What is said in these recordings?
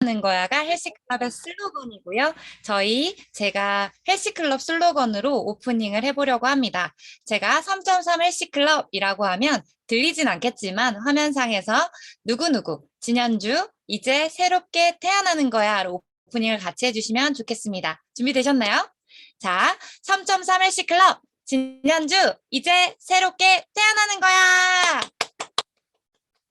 하는 거야가 헬스클럽의 슬로건이고요. 제가 헬스클럽 슬로건으로 오프닝을 해보려고 합니다. 제가 3.3 헬스클럽이라고 하면 들리진 않겠지만 화면상에서 누구누구, 진현주, 이제 새롭게 태어나는 거야 오프닝을 같이 해주시면 좋겠습니다. 준비되셨나요? 자, 3.3 헬스클럽, 진현주, 이제 새롭게 태어나는 거야!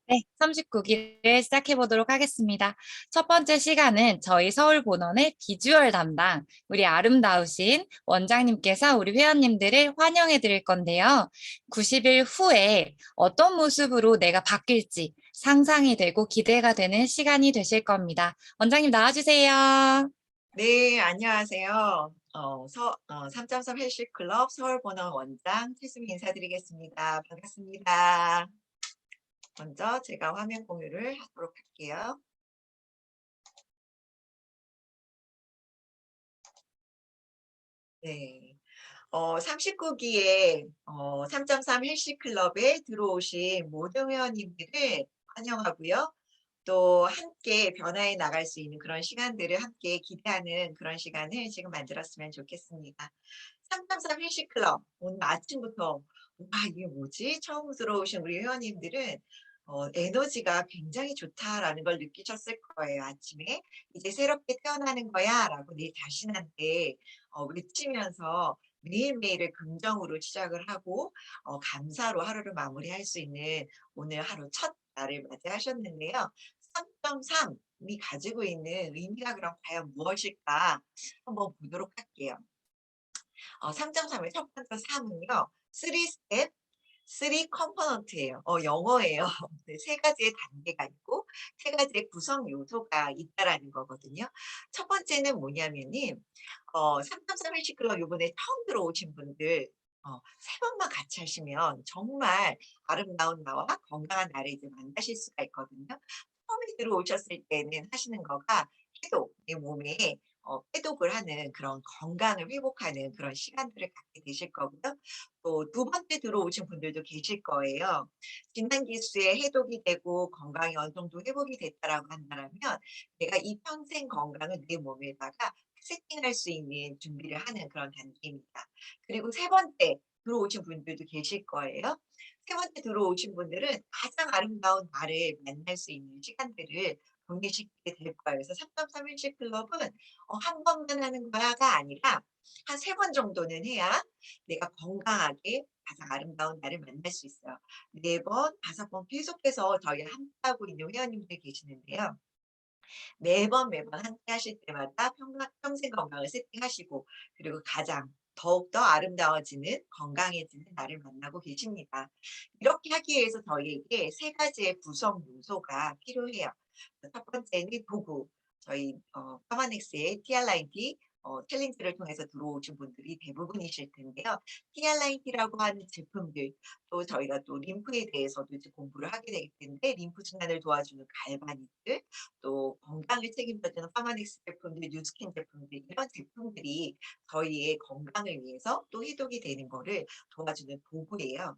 네, 39기를 시작해 보도록 하겠습니다. 첫 번째 시간은 저희 서울본원의 비주얼 담당, 우리 아름다우신 원장님께서 우리 회원님들을 환영해 드릴 건데요. 90일 후에 어떤 모습으로 내가 바뀔지 상상이 되고 기대가 되는 시간이 되실 겁니다. 원장님 나와주세요. 네, 안녕하세요. 3.3 헬스클럽 서울본원 원장 최수미 인사드리겠습니다. 반갑습니다. 먼저 제가 화면 공유를 하도록 할게요. 네. 39기에 3.3 헬스클럽에 들어오신 모든 회원님들을 환영하고요. 또 함께 변화해 나갈 수 있는 그런 시간들을 함께 기대하는 그런 시간을 지금 만들었으면 좋겠습니다. 3.3 헬스클럽 오늘 아침부터 '와 이게 뭐지?' 처음 들어오신 우리 회원님들은 에너지가 굉장히 좋다라는 걸 느끼셨을 거예요 아침에. '이제 새롭게 태어나는 거야.'라고 내 자신한테 외치면서 매일매일을 긍정으로 시작을 하고 감사로 하루를 마무리할 수 있는 오늘 하루 첫 날을 맞이하셨는데요. 3.3이 가지고 있는 의미가 그럼 과연 무엇일까 한번 보도록 할게요. 3.3의 첫 번째 3은요. 3 스텝, 3 컴포넌트예요. 영어예요. 네, 세 가지의 단계가 있고 세 가지의 구성 요소가 있다라는 거거든요. 첫 번째는 뭐냐면은 3.3 헬스클럽 요번에 처음 들어오신 분들 세 번만 같이 하시면 정말 아름다운 나와 건강한 나를 이제 만나실 수가 있거든요. 처음에 들어오셨을 때는 하시는 거가 해독, 내 몸에 해독을 하는 그런 건강을 회복하는 그런 시간들을 갖게 되실 거고요. 또 두 번째 들어오신 분들도 계실 거예요. 진단기수에 해독이 되고 건강이 어느 정도 회복이 됐다라고 한다면 내가 이 평생 건강을 내 몸에다가 세팅할 수 있는 준비를 하는 그런 단계입니다. 그리고 세 번째 들어오신 분들도 계실 거예요. 세 번째 들어오신 분들은 가장 아름다운 나를 만날 수 있는 시간들을 보내시게 될 거예요. 그래서 3.3 일식 클럽은 한 번만 하는 거야가 아니라 한 세 번 정도는 해야 내가 건강하게 가장 아름다운 나를 만날 수 있어요. 네 번, 다섯 번 계속해서 저희 함께하고 있는 회원님들 계시는데요. 매번 함께 하실 때마다 평생 건강을 세팅하시고 그리고 가장 더욱더 아름다워지는 건강해지는 나를 만나고 계십니다. 이렇게 하기 위해서 저희에게 세 가지의 구성 요소가 필요해요. 첫 번째는 도구. 저희 파마넥스의 TR9T 챌린지를 통해서 들어오신 분들이 대부분이실 텐데요. TR9T라고 하는 제품들 또 저희가 또 림프에 대해서도 이제 공부를 하게 되기 때문에 림프 순환을 도와주는 갈바닉들 또 건강을 책임져주는 파마닉스 제품들, 뉴스킨 제품들 이런 제품들이 저희의 건강을 위해서 또 해독이 되는 거를 도와주는 도구예요.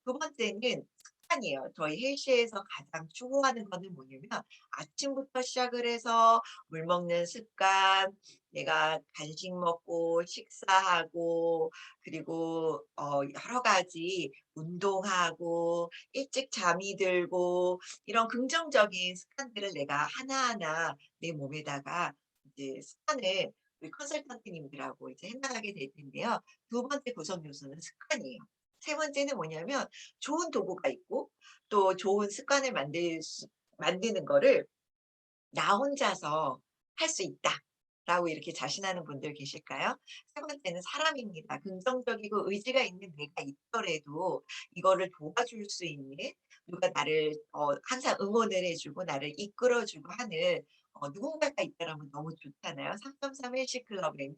두 번째는 습관이에요. 저희 헬스에서 가장 추구하는 거는 뭐냐면 아침부터 시작을 해서 물 먹는 습관, 내가 간식 먹고 식사하고 그리고 여러 가지 운동하고 일찍 잠이 들고 이런 긍정적인 습관들을 내가 하나하나 내 몸에다가 이제 습관을 우리 컨설턴트님들하고 이제 해 나가게 될 텐데요. 두 번째 구성 요소는 습관이에요. 세 번째는 뭐냐면 좋은 도구가 있고 또 좋은 습관을 만드는 거를 '나 혼자서 할 수 있다.'라고 이렇게 자신하는 분들 계실까요? 세 번째는 사람입니다. 긍정적이고 의지가 있는 내가 있더라도 이거를 도와줄 수 있는 누가 나를 항상 응원을 해 주고 나를 이끌어 주고 하는 누군가가 있다라면 너무 좋잖아요. 3.3 헬시 클럽에는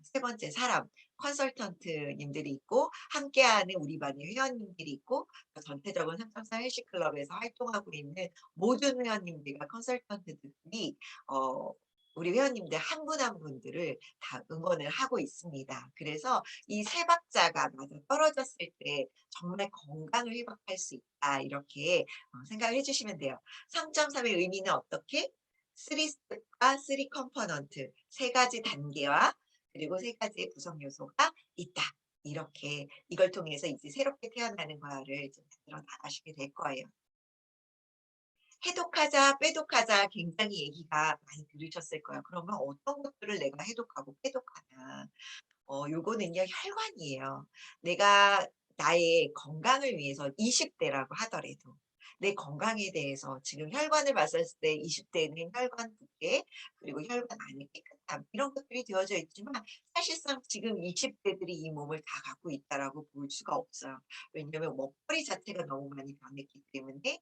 세 번째 사람 컨설턴트 님들이 있고 함께하는 우리 반의 회원님들이 있고 또 전체적인 3.3 헬시 클럽에서 활동하고 있는 모든 회원님들과 컨설턴트들이 어 우리 회원님들 한 분 한 분들을 다 응원을 하고 있습니다. 그래서 이 세 박자가 맞아떨어졌을 때 정말 건강을 회복할 수 있다 이렇게 생각을 해 주시면 돼요. 3.3의 의미는 어떻게? 3 스텝과 3 컴포넌트, 세 가지 단계와 그리고 세 가지의 구성 요소가 있다. 이렇게 이걸 통해서 이제 새롭게 태어나는 거를 이제 만들어 나가시게 될 거예요. 해독하자, 빼독하자 굉장히 얘기가 많이 들으셨을 거예요. 그러면 어떤 것들을 내가 해독하고 빼독하나. 요거는요, 혈관이에요. 내가 나의 건강을 위해서 20 대라고 하더라도 내 건강에 대해서 지금 혈관을 봤었을 때 20 대는 혈관 붓게 그리고 혈관 안의 깨끗함 이런 것들이 되어져 있지만 사실상 지금 20 대들이 이 몸을 다 갖고 있다라고 볼 수가 없어요. 왜냐하면 먹거리 자체가 너무 많이 변했기 때문에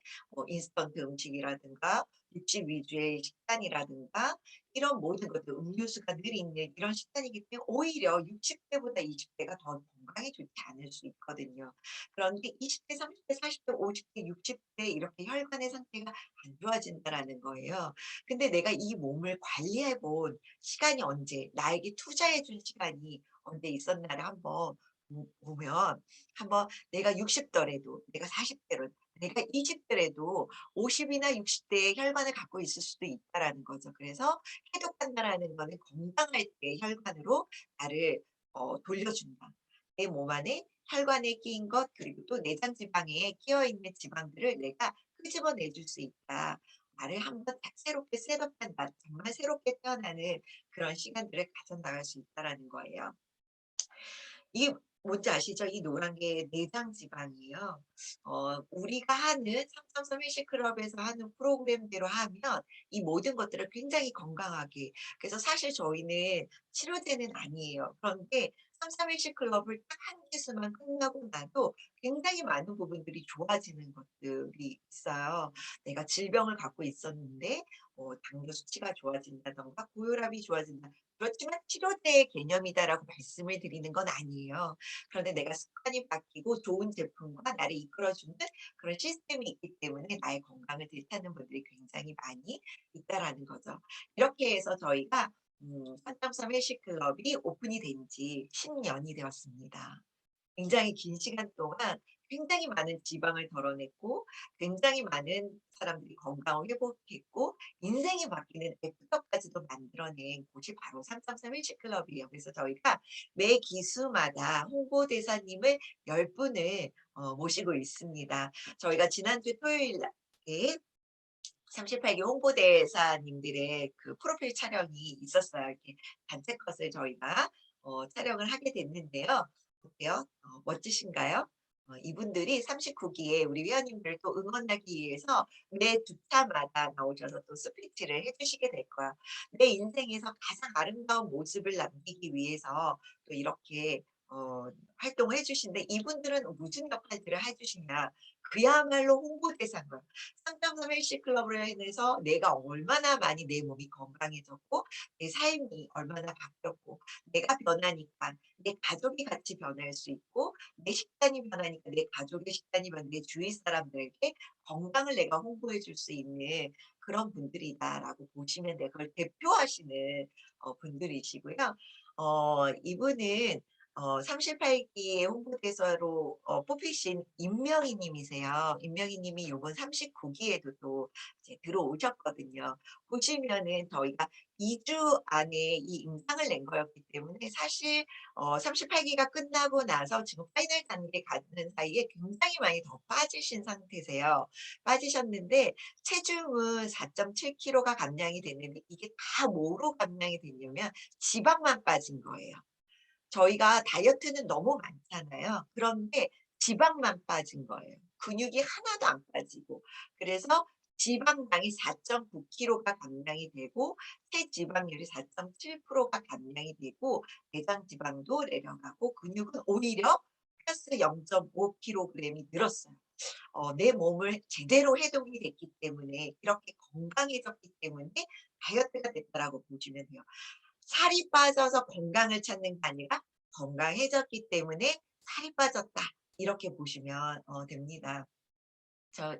인스턴트 음식이라든가 육식 위주의 식단이라든가 이런 모든 것들 음료수가 늘 있는 이런 식단이기 때문에 오히려 60 대보다 20 대가 더 건강에 좋지 않을 수 있거든요. 그런데 20 대, 30 대, 40 대, 50 대, 60 대 이렇게 혈관의 상태가 안 좋아진다라는 거예요. 근데 내가 이 몸을 관리해 본 시간이 언제, 나에게 투자해 준 시간이 언제 있었나를 한번 보면 한번 내가 60 더라도 내가 40 대로 내가 20 대라도 50 이나 60 대의 혈관을 갖고 있을 수도 있다라는 거죠. 그래서 해독한다라는 거는 건강할 때 혈관으로 나를 돌려준다. 내 몸 안에 혈관에 끼인 것 그리고 또 내장 지방에 끼어 있는 지방들을 내가 끄집어내 줄 수 있다. 나를 한번 새롭게 셋업한다. 정말 새롭게 태어나는 그런 시간들을 가져 나갈 수 있다라는 거예요. 이게 뭔지 아시죠? 이 노란 게 내장 지방이에요. 우리가 하는 삼삼삼 일식 클럽에서 하는 프로그램대로 하면 이 모든 것들을 굉장히 건강하게 그래서 사실 저희는 치료제는 아니에요. 그런데 삼삼 일식 클럽을 딱 한 기수만 끝나고 나도 굉장히 많은 부분들이 좋아지는 것들이 있어요. 내가 질병을 갖고 있었는데 당뇨 수치가 좋아진다든가 고혈압이 좋아진다. 그렇지만 치료제의 개념이다라고 말씀을 드리는 건 아니에요. 그런데 내가 습관이 바뀌고 좋은 제품과 나를 이끌어주는 그런 시스템이 있기 때문에 나의 건강을 되찾는 분들이 굉장히 많이 있다라는 거죠. 이렇게 해서 저희가 3.3 헬시클럽이 오픈이 된 지 10년이 되었습니다. 굉장히 긴 시간 동안 굉장히 많은 지방을 덜어냈고 굉장히 많은 사람들이 건강을 회복했고 인생이 바뀌는 애프터까지도 만들어낸 곳이 바로 333 힐스클럽이에요. 그래서 저희가 매 기수마다 홍보대사님을 10분을 모시고 있습니다. 저희가 지난주 토요일 날에 38개 홍보대사님들의 그 프로필 촬영이 있었어요. 이렇게 단체 컷을 저희가 촬영을 하게 됐는데요. 어때요? 멋지신가요? 이분들이 39기에 우리 회원님들을 또 응원하기 위해서 매 두 차마다 나오셔서 또 스피치를 해 주시게 될 거야. 내 인생에서 가장 아름다운 모습을 남기기 위해서 또 이렇게 활동을 해 주시는데 이분들은 무슨 역할들을 해 주시냐. 그야말로 홍보대사인 거야. 3.3 헬스클럽으로 인해서 내가 얼마나 많이 내 몸이 건강해졌고 내 삶이 얼마나 바뀌었고 내가 변하니까 내 가족이 같이 변할 수 있고 내 식단이 변하니까 내 가족의 식단이 변해 내 주위 사람들에게 건강을 내가 홍보해 줄 수 있는 그런 분들이다라고 보시면 돼요. 그걸 대표하시는 분들이시고요. 이분은 38기의 홍보대사로 뽑히신 임명희 님이세요. 임명희 님이 요번 39기에도 또 이제 들어오셨거든요. 보시면은 저희가 2주 안에 이 임상을 낸 거였기 때문에 사실 38기가 끝나고 나서 지금 파이널 단계 가는 사이에 굉장히 많이 더 빠지신 상태세요. 빠지셨는데 체중은 4.7 킬로가 감량이 됐는데 이게 다 뭐로 감량이 됐냐면 지방만 빠진 거예요. 저희가 다이어트는 너무 많잖아요. 그런데 지방만 빠진 거예요. 근육이 하나도 안 빠지고. 그래서 지방량이 4.9 킬로가 감량이 되고 체지방률이 4.7%가 감량이 되고 내장 지방도 내려가고 근육은 오히려 플러스 0.5 킬로그램이 늘었어요. 내 몸을 제대로 해독이 됐기 때문에 이렇게 건강해졌기 때문에 다이어트가 됐다라고 보시면 돼요. 살이 빠져서 건강을 찾는 게 아니라 건강해졌기 때문에 살이 빠졌다. 이렇게 보시면 됩니다.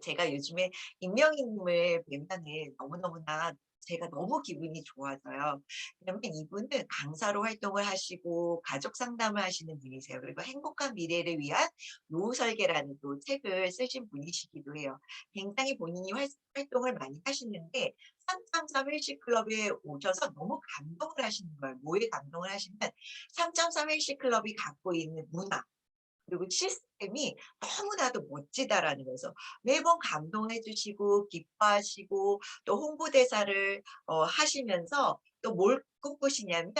제가 요즘에 임명희 님을 뵈면은 너무너무나 제가 너무 기분이 좋아져요. 왜냐면 이분은 강사로 활동을 하시고 가족 상담을 하시는 분이세요. 그리고 행복한 미래를 위한 노후 설계라는 또 책을 쓰신 분이시기도 해요. 굉장히 본인이 활동을 많이 하시는데 3.3 헬스클럽에 오셔서 너무 감동을 하시는 거예요. 뭐에 감동을 하시면 3.3 헬스클럽이 갖고 있는 문화 그리고 시스템이 너무나도 멋지다라는 거죠. 매번 감동해 주시고 기뻐하시고 또 홍보대사를 하시면서 또 뭘 꿈꾸시냐면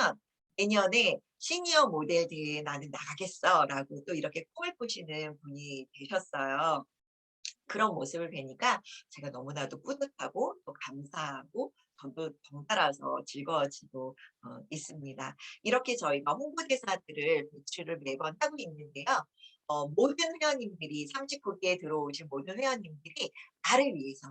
"내년에 시니어 모델 대회에 나는 나가겠어."라고 또 이렇게 꿈을 꾸시는 분이 계셨어요. 그런 모습을 뵈니까 제가 너무나도 뿌듯하고 또 감사하고 저도 덩달아서 즐거워지고 있습니다. 이렇게 저희가 홍보대사들을 배출을 매번 하고 있는데요. 모든 회원님들이 39기에 들어오신 모든 회원님들이 나를 위해서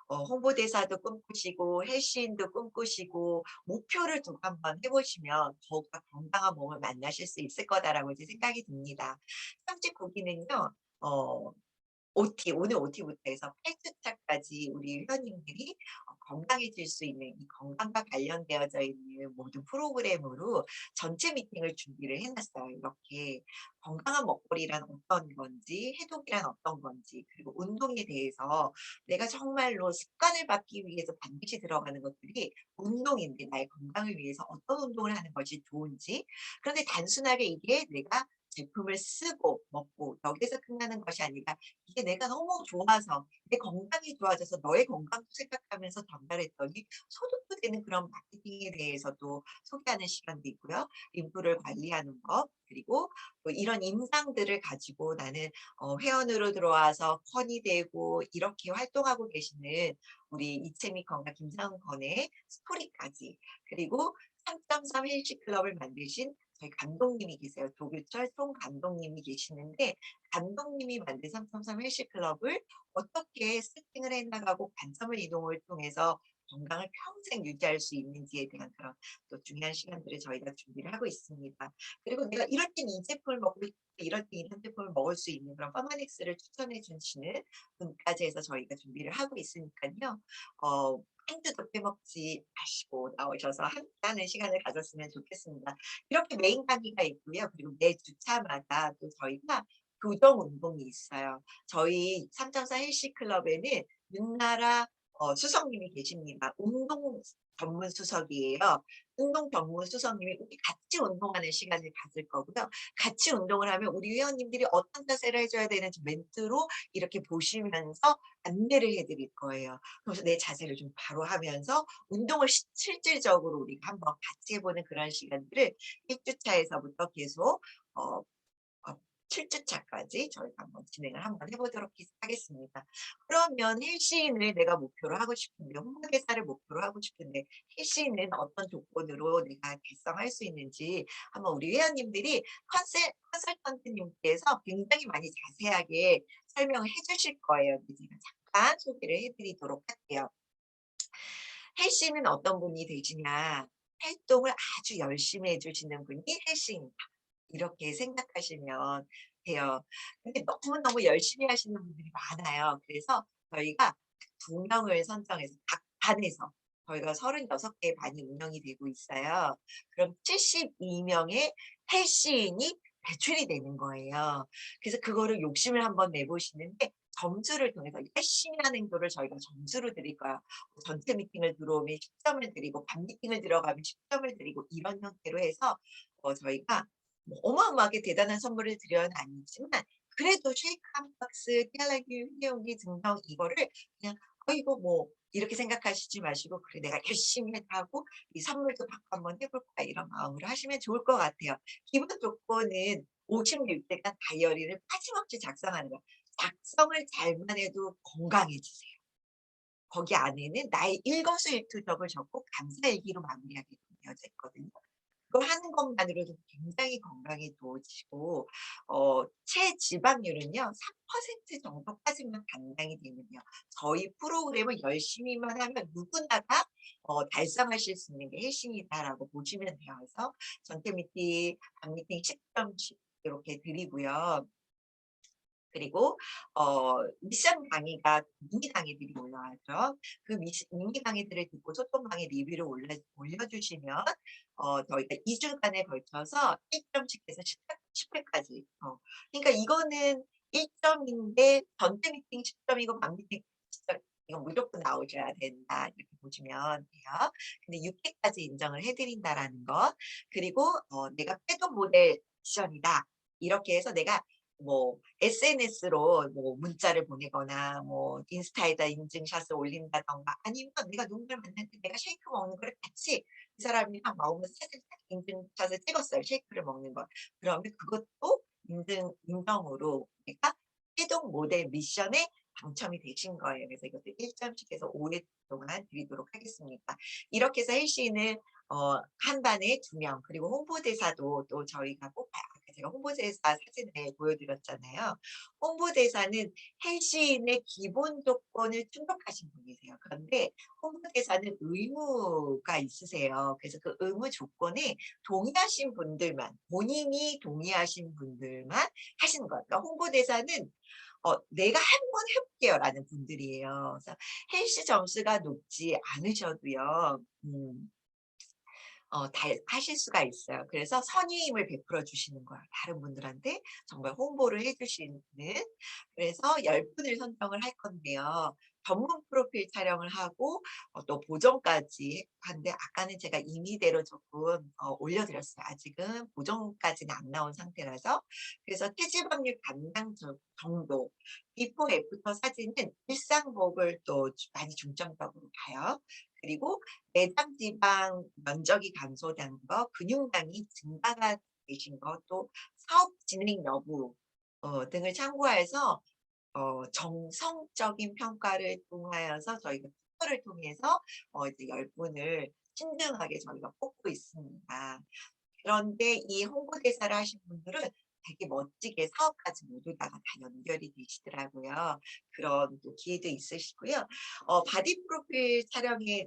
홍보대사도 꿈꾸시고 헬스인도 꿈꾸시고 목표를 두고 한번 해 보시면 더욱더 건강한 몸을 만나실 수 있을 거다라고 이제 생각이 듭니다. 39기는요. 어 OT 오늘 OT부터 해서 8 주차까지 우리 회원님들이 건강해질 수 있는 이 건강과 관련되어져 있는 모든 프로그램으로 전체 미팅을 준비를 해 놨어요. 이렇게 건강한 먹거리란 어떤 건지 해독이란 어떤 건지 그리고 운동에 대해서 내가 정말로 습관을 받기 위해서 반드시 들어가는 것들이 운동인데 나의 건강을 위해서 어떤 운동을 하는 것이 좋은지 그런데 단순하게 이게 내가 제품을 쓰고 먹고 여기에서 끝나는 것이 아니라 이게 내가 너무 좋아서 내 건강이 좋아져서 너의 건강도 생각하면서 전달했더니 소득도 되는 그런 마케팅에 대해서도 소개하는 시간도 있고요. 인프를 관리하는 것 그리고 또 이런 임상들을 가지고 나는 회원으로 들어와서 컨이 되고 이렇게 활동하고 계시는 우리 이채미 건과 김상훈 건의 스토리까지 그리고 3.3 헬스클럽을 만드신 저희 감독님이 계세요. 도규철 송 감독님이 계시는데 감독님이 만든 3.3 헬스클럽을 어떻게 세팅을 해 나가고 관점을 이동을 통해서 건강을 평생 유지할 수 있는지에 대한 그런 또 중요한 시간들을 저희가 준비를 하고 있습니다. 그리고 내가 이럴 땐 이 제품을 먹고 싶고 이럴 때 이런 제품을 먹을 수 있는 그런 퍼마닉스를 추천해 주시는 분까지 해서 저희가 준비를 하고 있으니깐요. 한두 도 빼먹지 마시고 나오셔서 함께하는 시간을 가졌으면 좋겠습니다. 이렇게 메인 강의가 있고요. 그리고 매 주차마다 또 저희가 교정 운동이 있어요. 저희 3.4 헬스클럽에는 윤나라 수석님이 계십니다. 운동 전문 수석이에요. 운동 전문 수석님이 우리 같이 운동하는 시간을 가질 거고요. 같이 운동을 하면 우리 회원님들이 어떤 자세를 해 줘야 되는지 멘트로 이렇게 보시면서 안내를 해 드릴 거예요. 그래서 내 자세를 좀 바로 하면서 운동을 실질적으로 우리가 한번 같이 해 보는 그런 시간들을 1 주차에서부터 계속 어 어 7 주차까지 저희가 한번 진행을 한번 해 보도록 하겠습니다. 그러면 헬스인을 내가 목표로 하고 싶은데 홍보대사를 목표로 하고 싶은데 헬스인은 어떤 조건으로 내가 달성할 수 있는지 한번 우리 회원님들이 컨설턴트님께서 굉장히 많이 자세하게 설명을 해 주실 거예요. 근데 제가 잠깐 소개를 해 드리도록 할게요. 헬스인은 어떤 분이 되시냐. 활동을 아주 열심히 해 주시는 분이 헬스인이다. 이렇게 생각하시면 돼요. 근데 너무너무 열심히 하시는 분들이 많아요. 그래서 저희가 2명을 선정해서 각 반에서 저희가 36개의 반이 운영이 되고 있어요. 그럼 72명의 헬스인이 배출이 되는 거예요. 그래서 그거를 욕심을 한번 내 보시는데 점수를 통해서 열심히 하는 행동을 저희가 점수로 드릴 거예요. 전체 미팅을 들어오면 10점을 드리고 반 미팅을 들어가면 10점을 드리고 이런 형태로 해서 저희가 뭐 어마어마하게 대단한 선물을 드려는 아니지만 그래도 쉐이크 한 박스, 깨알라기, 휴대용기 증정 이거를 그냥 '이거 뭐' 이렇게 생각하시지 마시고 '그래 내가 열심히 하고 이 선물도 받고 한번 해 볼까.' 이런 마음으로 하시면 좋을 것 같아요. 기본 조건은 56일간 다이어리를 빠짐없이 작성하는 거. 작성을 잘만 해도 건강해지세요. 거기 안에는 나의 일거수일투족을 적고 감사일기로 마무리하게 되어져 있거든요. 그걸 하는 것만으로도 굉장히 건강에 좋으시고 체지방률은요 3% 정도까지만 감당이 되면요. 저희 프로그램을 열심히만 하면 누구나가 달성하실 수 있는 게 헬스이다라고 보시면 돼요. 그래서 전체 미팅, 반 미팅 10점씩 이렇게 드리고요. 그리고 미션 강의가 미니 강의들이 올라와죠. 그 미니 강의들을 듣고 소통 강의 리뷰를 올려주시면 저희가 2 주간에 걸쳐서 1 점씩 해서 10 회까지 그러니까 이거는 1 점인데 전체 미팅 10 점이고 반 미팅 10 점 이건 무조건 나오셔야 된다. 이렇게 보시면 돼요. 근데 6회까지 인정을 해드린다라는 거. 그리고 내가 패드 모델 미션이다. 이렇게 해서 내가 뭐 SNS로 뭐 문자를 보내거나 뭐 인스타에다 인증샷을 올린다던가 아니면 내가 누군가를 만났는데 내가 쉐이크 먹는 거를 같이 그 사람이랑 먹으면서 사진 딱 인증샷을 찍었어요. 쉐이크를 먹는 거. 그러면 그것도 인정으로 내가 해동 모델 미션에 당첨이 되신 거예요. 그래서 이것도 1점씩 해서 5회 동안 드리도록 하겠습니다. 이렇게 해서 헬시는 한 반에 2명 그리고 홍보대사도 또 저희가 뽑아요. 아까 제가 홍보대사 사진을 보여드렸잖아요. 홍보대사는 헬시인의 기본 조건을 충족하신 분이세요. 그런데 홍보대사는 의무가 있으세요. 그래서 그 의무 조건에 동의하신 분들만 본인이 동의하신 분들만 하시는 거예요. 그러니까 홍보대사는 내가 한번 해볼게요 라는 분들이에요. 그래서 헬시 점수가 높지 않으셔도요. 하실 수가 있어요. 그래서 선의임을 베풀어 주시는 거예요. 다른 분들한테 정말 홍보를 해주시는. 그래서 10분을 선정을 할 건데요. 전문 프로필 촬영을 하고 또 보정까지 하는데 아까는 제가 임의대로 조금 올려드렸어요. 아직은 보정까지는 안 나온 상태라서. 그래서 체지방률 감량 정도, 비포 애프터 사진은 일상복을 또 많이 중점적으로 봐요. 그리고 내장 지방 면적이 감소된 거, 근육량이 증가가 되신 것, 또 사업 진행 여부 등을 참고해서 정성적인 평가를 통하여서 저희가 투표를 통해서 이제 10분을 신중하게 저희가 뽑고 있습니다. 그런데 이 홍보대사를 하신 분들은 되게 멋지게 사업까지 모두 다 연결이 되시더라고요. 그런 또 기회도 있으시고요. 바디 프로필 촬영에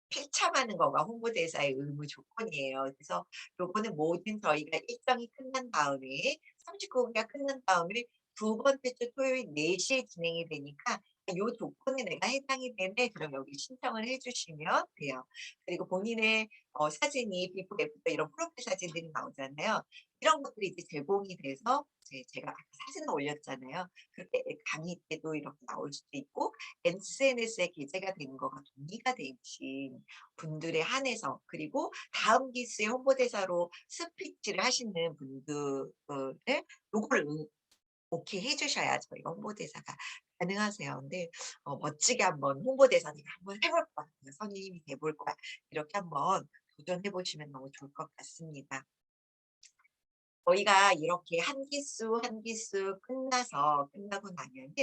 필참하는 거가 홍보대사의 의무 조건이에요. 그래서 요거는 모든 저희가 일정이 끝난 다음에 39분가 끝난 다음에 두 번째 주 토요일 4시에 진행이 되니까 요 조건에 내가 해당이 되네 그럼 여기 신청을 해주시면 돼요. 그리고 본인의 사진이 비포 애프터 이런 프로필 사진들이 나오잖아요. 이런 것들이 이제 제공이 돼서 제가 아까 사진을 올렸잖아요. 그렇게 강의 때도 이렇게 나올 수도 있고 SNS에 게재가 되는 거가 동의가 되신 분들에 한해서 그리고 다음 기수의 홍보대사로 스피치를 하시는 분들을 요거를 오케이 해주셔야 저희가 홍보대사가 가능하세요. 근데 멋지게 한번 홍보대사 내가 한번 해볼 거야. 선임이 돼볼 거야. 이렇게 한번 도전해 보시면 너무 좋을 것 같습니다. 저희가 이렇게 한 기수 한 기수 끝나고 나면은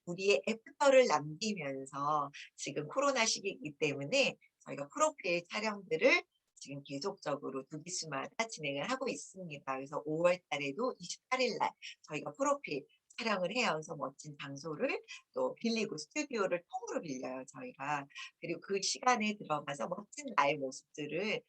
우리의 애프터를 남기면서 지금 코로나 시기이기 때문에 저희가 프로필 촬영들을 지금 계속적으로 2기수마다 진행을 하고 있습니다. 그래서 5월 달에도 28일 날 저희가 프로필 촬영을 해요. 그래서 멋진 장소를 또 빌리고 스튜디오를 통으로 빌려요, 저희가. 그리고 그 시간에 들어가서 멋진 나의 모습들을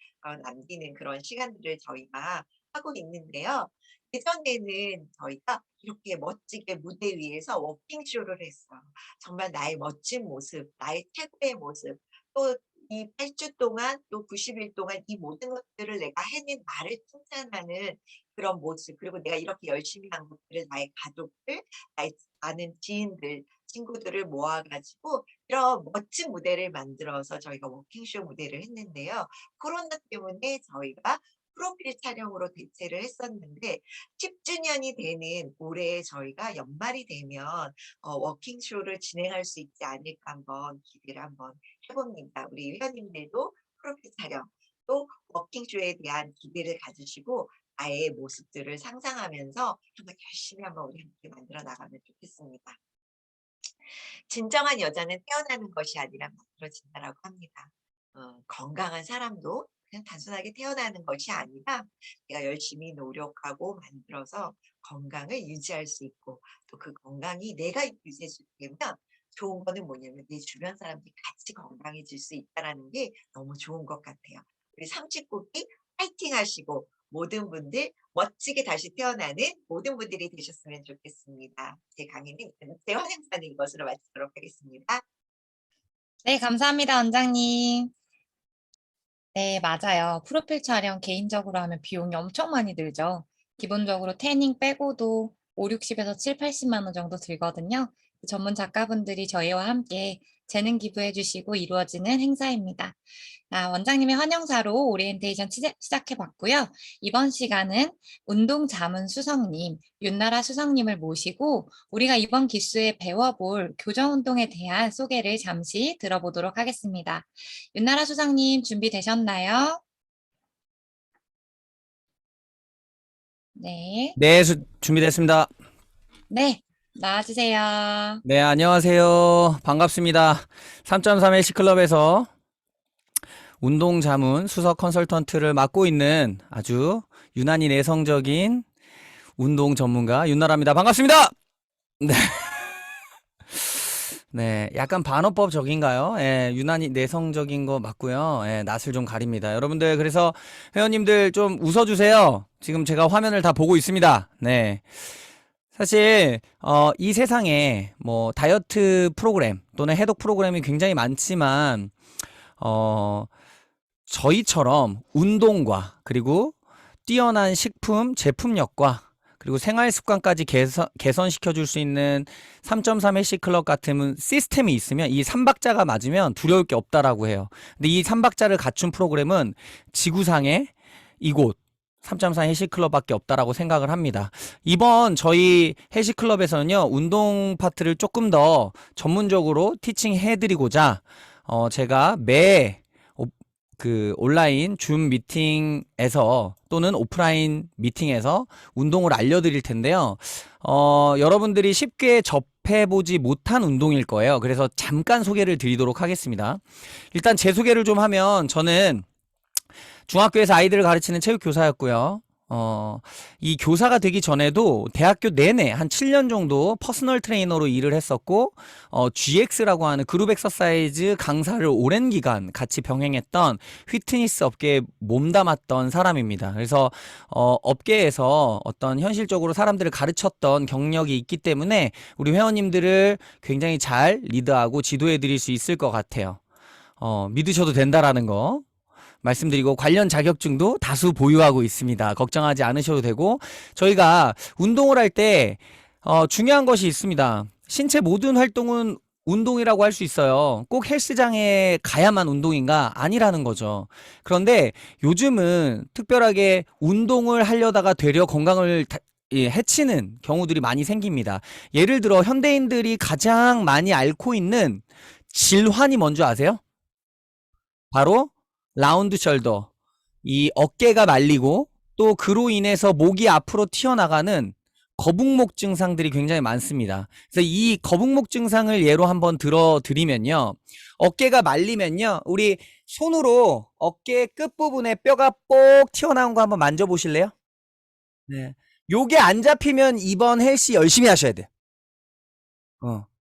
남기는 그런 시간들을 저희가 하고 있는데요. 예전에는 저희가 이렇게 멋지게 무대 위에서 워킹쇼를 했어요. 정말 나의 멋진 모습, 나의 최고의 모습, 또 이 8주 동안 또 90일 동안 이 모든 것들을 내가 해낸 나를 칭찬하는 그런 모습, 그리고 내가 이렇게 열심히 한 것들을 나의 가족들, 나의 아는 지인들, 친구들을 모아가지고 이런 멋진 무대를 만들어서 저희가 워킹쇼 무대를 했는데요. 코로나 때문에 저희가 프로필 촬영으로 대체를 했었는데 10주년이 되는 올해 저희가 연말이 되면 워킹쇼를 진행할 수 있지 않을까 한번 기대를 한번 해봅니다. 우리 회원님들도 프로필 촬영 또 워킹쇼에 대한 기대를 가지시고 나의 모습들을 상상하면서 한번 열심히 한번 우리 함께 만들어 나가면 좋겠습니다. 진정한 여자는 태어나는 것이 아니라 만들어진다라고 합니다. 건강한 사람도 그냥 단순하게 태어나는 것이 아니라 내가 열심히 노력하고 만들어서 건강을 유지할 수 있고 또 그 건강이 내가 유지되면 좋은 거는 뭐냐면 내 주변 사람들이 같이 건강해질 수 있다는 게 너무 좋은 것 같아요. 우리 39기 파이팅 하시고 모든 분들 멋지게 다시 태어나는 모든 분들이 되셨으면 좋겠습니다. 제 강의는 제 환영사는 이것으로 마치도록 하겠습니다. 네, 감사합니다, 원장님. 네, 맞아요. 프로필 촬영 개인적으로 하면 비용이 엄청 많이 들죠. 기본적으로 태닝 빼고도 5, 60에서 7, 80만 원 정도 들거든요. 전문 작가분들이 저희와 함께 재능 기부해 주시고 이루어지는 행사입니다. 원장님의 환영사로 오리엔테이션 시작해 봤고요. 이번 시간은 운동 자문 수석님, 윤나라 수석님을 모시고 우리가 이번 기수에 배워볼 교정 운동에 대한 소개를 잠시 들어보도록 하겠습니다. 윤나라 수석님 준비되셨나요? 네. 네, 준비됐습니다. 네, 나와주세요. 네, 안녕하세요. 반갑습니다. 3.3 헬스클럽에서 운동 자문 수석 컨설턴트를 맡고 있는 아주 유난히 내성적인 운동 전문가 윤나라입니다. 반갑습니다. 네. 네, 약간 반어법적인가요? 예, 유난히 내성적인 거 맞고요. 예, 낯을 좀 가립니다. 여러분들, 그래서 회원님들 좀 웃어주세요. 지금 제가 화면을 다 보고 있습니다. 네. 사실 이 세상에 뭐 다이어트 프로그램 또는 해독 프로그램이 굉장히 많지만 저희처럼 운동과 그리고 뛰어난 식품 제품력과 그리고 생활 습관까지 개선시켜 줄 수 있는 3.3 헬시클럽 같은 시스템이 있으면 이 3박자가 맞으면 두려울 게 없다라고 해요. 근데 이 3박자를 갖춘 프로그램은 지구상에 이곳 3.4 헬시클럽밖에 없다라고 생각을 합니다. 이번 저희 헬시클럽에서는요, 운동 파트를 조금 더 전문적으로 티칭해드리고자 제가 온라인 줌 미팅에서 또는 오프라인 미팅에서 운동을 알려드릴 텐데요. 여러분들이 쉽게 접해보지 못한 운동일 거예요. 그래서 잠깐 소개를 드리도록 하겠습니다. 일단 제 소개를 좀 하면 저는 중학교에서 아이들을 가르치는 체육교사였고요. 이 교사가 되기 전에도 대학교 내내 한 7년 정도 퍼스널 트레이너로 일을 했었고, GX라고 하는 그룹 엑서사이즈 강사를 오랜 기간 같이 병행했던 휘트니스 업계에 몸담았던 사람입니다. 그래서, 업계에서 어떤 현실적으로 사람들을 가르쳤던 경력이 있기 때문에 우리 회원님들을 굉장히 잘 리드하고 지도해 드릴 수 있을 것 같아요. 믿으셔도 된다라는 거 말씀드리고, 관련 자격증도 다수 보유하고 있습니다. 걱정하지 않으셔도 되고, 저희가 운동을 할 때 중요한 것이 있습니다. 신체 모든 활동은 운동이라고 할 수 있어요. 꼭 헬스장에 가야만 운동인가? 아니라는 거죠. 그런데 요즘은 특별하게 운동을 하려다가 되려 건강을 해치는 경우들이 많이 생깁니다. 예를 들어 현대인들이 가장 많이 앓고 있는 질환이 뭔지 아세요? 바로 라운드 숄더, 이 어깨가 말리고 또 그로 인해서 목이 앞으로 튀어나가는 거북목 증상들이 굉장히 많습니다. 그래서 이 거북목 증상을 예로 한번 들어드리면요, 어깨가 말리면요, 우리 손으로 어깨 끝부분에 뼈가 뽁 튀어나온 거 한번 만져보실래요? 네. 요게 안 잡히면 이번 헬스 열심히 하셔야 돼.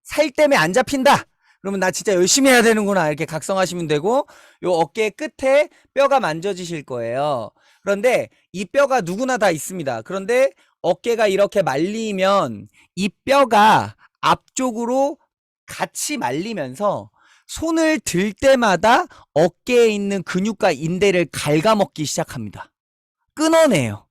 살 때문에 안 잡힌다. 그러면 나 진짜 열심히 해야 되는구나, 이렇게 각성하시면 되고, 요 어깨 끝에 뼈가 만져지실 거예요. 그런데 이 뼈가 누구나 다 있습니다. 그런데 어깨가 이렇게 말리면 이 뼈가 앞쪽으로 같이 말리면서 손을 들 때마다 어깨에 있는 근육과 인대를 갉아먹기 시작합니다. 끊어내요.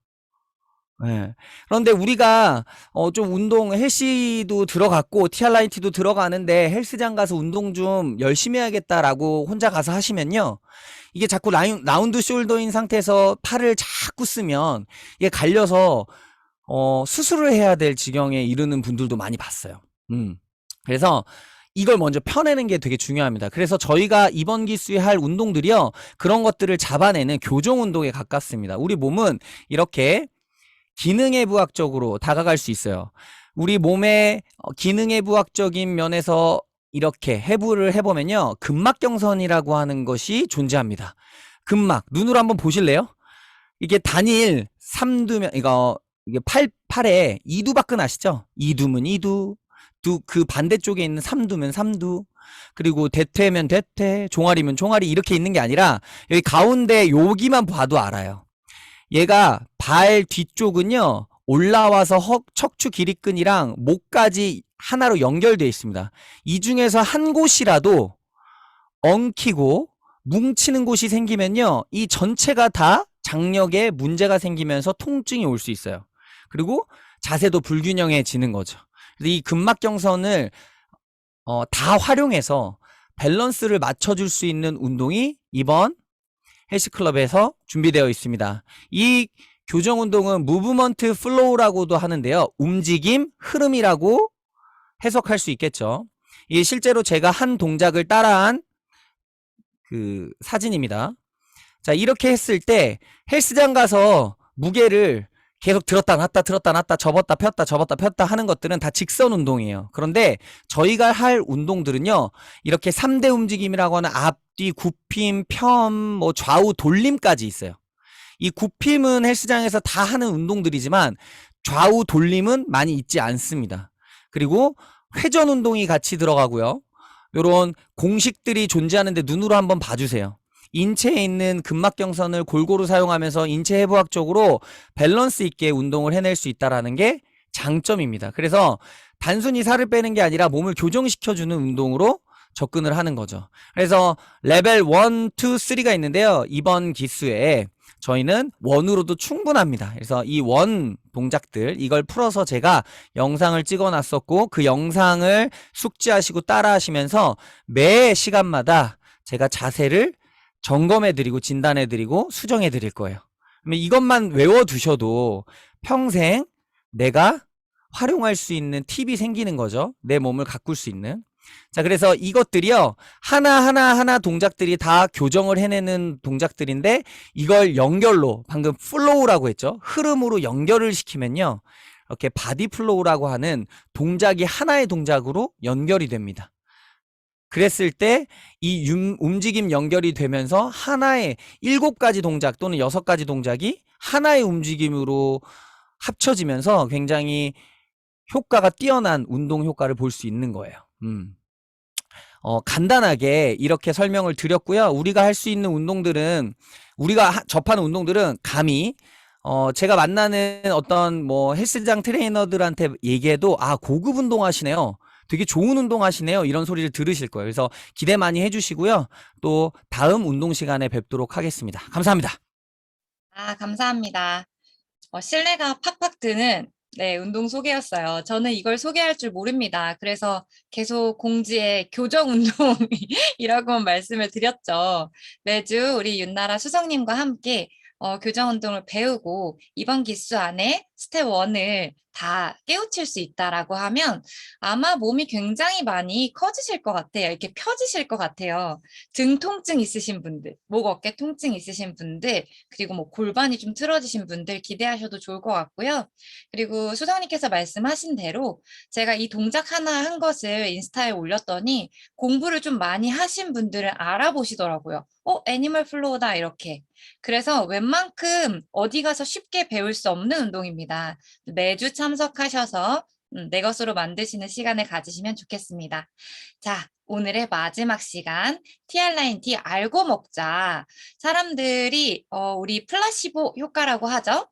네. 그런데 우리가 좀 운동 헬스도 들어갔고 TRIT도 들어가는데 헬스장 가서 운동 좀 열심히 해야겠다라고 혼자 가서 하시면요, 이게 자꾸 라운드 숄더인 상태에서 팔을 자꾸 쓰면 이게 갈려서 수술을 해야 될 지경에 이르는 분들도 많이 봤어요. 그래서 이걸 먼저 펴내는 게 되게 중요합니다. 그래서 저희가 이번 기수에 할 운동들이요, 그런 것들을 잡아내는 교정 운동에 가깝습니다. 우리 몸은 이렇게 기능해부학적으로 다가갈 수 있어요. 우리 몸의 기능해부학적인 면에서 이렇게 해부를 해보면요, 근막경선이라고 하는 것이 존재합니다. 근막, 눈으로 한번 보실래요? 이게 단일 삼두면, 이게 팔에 이두박근 아시죠? 이두면 이두, 그 반대쪽에 있는 삼두면 삼두, 그리고 대퇴면 대퇴, 종아리면 종아리, 이렇게 있는 게 아니라 여기 가운데 여기만 봐도 알아요. 얘가 발 뒤쪽은요, 올라와서 척추 기립근이랑 목까지 하나로 연결되어 있습니다. 이 중에서 한 곳이라도 엉키고 뭉치는 곳이 생기면요, 이 전체가 다 장력에 문제가 생기면서 통증이 올 수 있어요. 그리고 자세도 불균형해지는 거죠. 그래서 이 근막경선을 다 활용해서 밸런스를 맞춰줄 수 있는 운동이 이번 헬스클럽에서 준비되어 있습니다. 이 교정 운동은 무브먼트 플로우라고도 하는데요. 움직임, 흐름이라고 해석할 수 있겠죠. 이게 실제로 제가 한 동작을 따라한 그 사진입니다. 자, 이렇게 했을 때 헬스장 가서 무게를 계속 들었다 놨다 들었다 놨다 접었다 폈다 접었다 폈다 하는 것들은 다 직선 운동이에요. 그런데 저희가 할 운동들은요, 이렇게 3대 움직임이라고 하는 앞뒤 굽힘, 편, 뭐 좌우 돌림까지 있어요. 이 굽힘은 헬스장에서 다 하는 운동들이지만 좌우 돌림은 많이 있지 않습니다. 그리고 회전 운동이 같이 들어가고요. 요런 공식들이 존재하는데 눈으로 한번 봐주세요. 인체에 있는 근막경선을 골고루 사용하면서 인체 해부학적으로 밸런스 있게 운동을 해낼 수 있다는 게 장점입니다. 그래서 단순히 살을 빼는 게 아니라 몸을 교정시켜주는 운동으로 접근을 하는 거죠. 그래서 레벨 1, 2, 3가 있는데요. 이번 기수에 저희는 1으로도 충분합니다. 그래서 이 1 동작들, 이걸 풀어서 제가 영상을 찍어 놨었고, 그 영상을 숙지하시고 따라 하시면서 매 시간마다 제가 자세를 점검해 드리고 진단해 드리고 수정해 드릴 거예요. 그러면 이것만 외워 두셔도 평생 내가 활용할 수 있는 팁이 생기는 거죠. 내 몸을 가꿀 수 있는. 자, 그래서 이것들이요, 하나 동작들이 다 교정을 해내는 동작들인데, 이걸 연결로, 방금 플로우라고 했죠. 흐름으로 연결을 시키면요, 이렇게 바디 플로우라고 하는 동작이 하나의 동작으로 연결이 됩니다. 그랬을 때 이 움직임 연결이 되면서 하나의 7가지 동작 또는 6가지 동작이 하나의 움직임으로 합쳐지면서 굉장히 효과가 뛰어난 운동 효과를 볼 수 있는 거예요. 간단하게 이렇게 설명을 드렸고요. 우리가 할 수 있는 운동들은, 우리가 접하는 운동들은 감히 제가 만나는 어떤 뭐 헬스장 트레이너들한테 얘기해도 고급 운동 하시네요, 되게 좋은 운동 하시네요, 이런 소리를 들으실 거예요. 그래서 기대 많이 해주시고요. 또 다음 운동 시간에 뵙도록 하겠습니다. 감사합니다. 감사합니다. 신뢰가 팍팍 드는 운동 소개였어요. 저는 이걸 소개할 줄 모릅니다. 그래서 계속 공지에 교정 운동이라고 말씀을 드렸죠. 매주 우리 윤나라 수석님과 함께 교정 운동을 배우고 이번 기수 안에 스텝 1을 다 깨우칠 수 있다라고 하면 아마 몸이 굉장히 많이 커지실 것 같아요. 이렇게 펴지실 것 같아요. 등 통증 있으신 분들, 목 어깨 통증 있으신 분들, 그리고 뭐 골반이 좀 틀어지신 분들 기대하셔도 좋을 것 같고요. 그리고 수석님께서 말씀하신 대로 제가 이 동작 하나 한 것을 인스타에 올렸더니 공부를 좀 많이 하신 분들을 알아보시더라고요. 애니멀 플로우다 이렇게. 그래서 웬만큼 어디 가서 쉽게 배울 수 없는 운동입니다. 매주 참석하셔서 내 것으로 만드시는 시간을 가지시면 좋겠습니다. 자, 오늘의 마지막 시간, TR9T 알고 먹자. 사람들이 우리 플라시보 효과라고 하죠.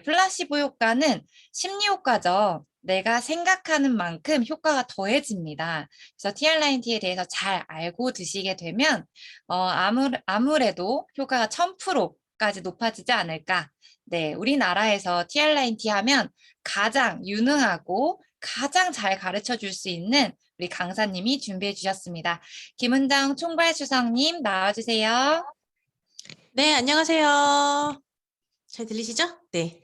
플라시보 효과는 심리 효과죠. 내가 생각하는 만큼 효과가 더해집니다. 그래서 TR9T에 대해서 잘 알고 드시게 되면 아무래도 효과가 1000%까지 높아지지 않을까. 네, 우리나라에서 TR9T 하면 가장 유능하고 가장 잘 가르쳐 줄 수 있는 우리 강사님이 준비해 주셨습니다. 김은정 총괄수석님 나와주세요. 네, 안녕하세요. 잘 들리시죠? 네.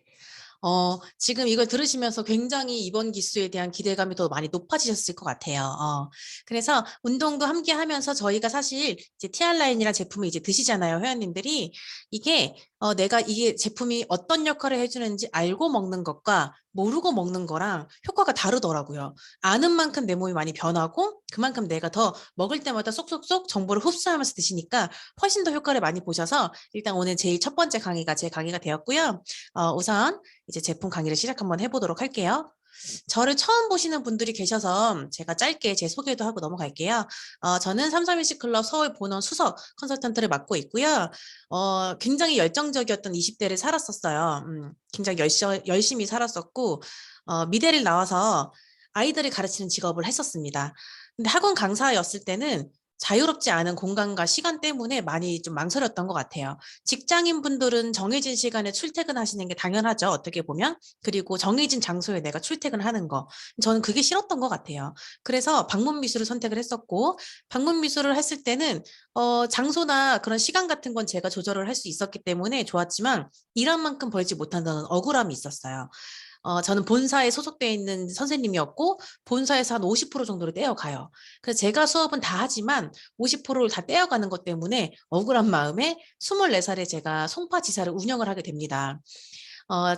지금 이걸 들으시면서 굉장히 이번 기수에 대한 기대감이 더 많이 높아지셨을 것 같아요. 그래서 운동도 함께 하면서 저희가 사실 이제 TR라인이라는 제품을 이제 드시잖아요, 회원님들이. 이게 내가 이게 제품이 어떤 역할을 해주는지 알고 먹는 것과 모르고 먹는 거랑 효과가 다르더라고요. 아는 만큼 내 몸이 많이 변하고 그만큼 내가 더 먹을 때마다 쏙쏙쏙 정보를 흡수하면서 드시니까 훨씬 더 효과를 많이 보셔서 일단 오늘 제일 첫 번째 강의가 제 강의가 되었고요. 우선 이제 제품 강의를 시작 한번 해보도록 할게요. 저를 처음 보시는 분들이 계셔서 제가 짧게 제 소개도 하고 넘어갈게요. 저는 33일시클럽 서울 본원 수석 컨설턴트를 맡고 있고요. 굉장히 열정적이었던 20대를 살았었어요. 굉장히 열심히 살았었고 미대를 나와서 아이들을 가르치는 직업을 했었습니다. 근데 학원 강사였을 때는 자유롭지 않은 공간과 시간 때문에 많이 좀 망설였던 것 같아요. 직장인 분들은 정해진 시간에 출퇴근하시는 게 당연하죠. 어떻게 보면. 그리고 정해진 장소에 내가 출퇴근하는 거. 저는 그게 싫었던 것 같아요. 그래서 방문 미술을 선택을 했었고, 방문 미술을 했을 때는 장소나 그런 시간 같은 건 제가 조절을 할 수 있었기 때문에 좋았지만 일한 만큼 벌지 못한다는 억울함이 있었어요. 저는 본사에 소속되어 있는 선생님이었고 본사에서 한 50% 정도를 떼어가요. 그래서 제가 수업은 다 하지만 50%를 다 떼어가는 것 때문에 억울한 마음에 24살에 제가 송파 지사를 운영을 하게 됩니다.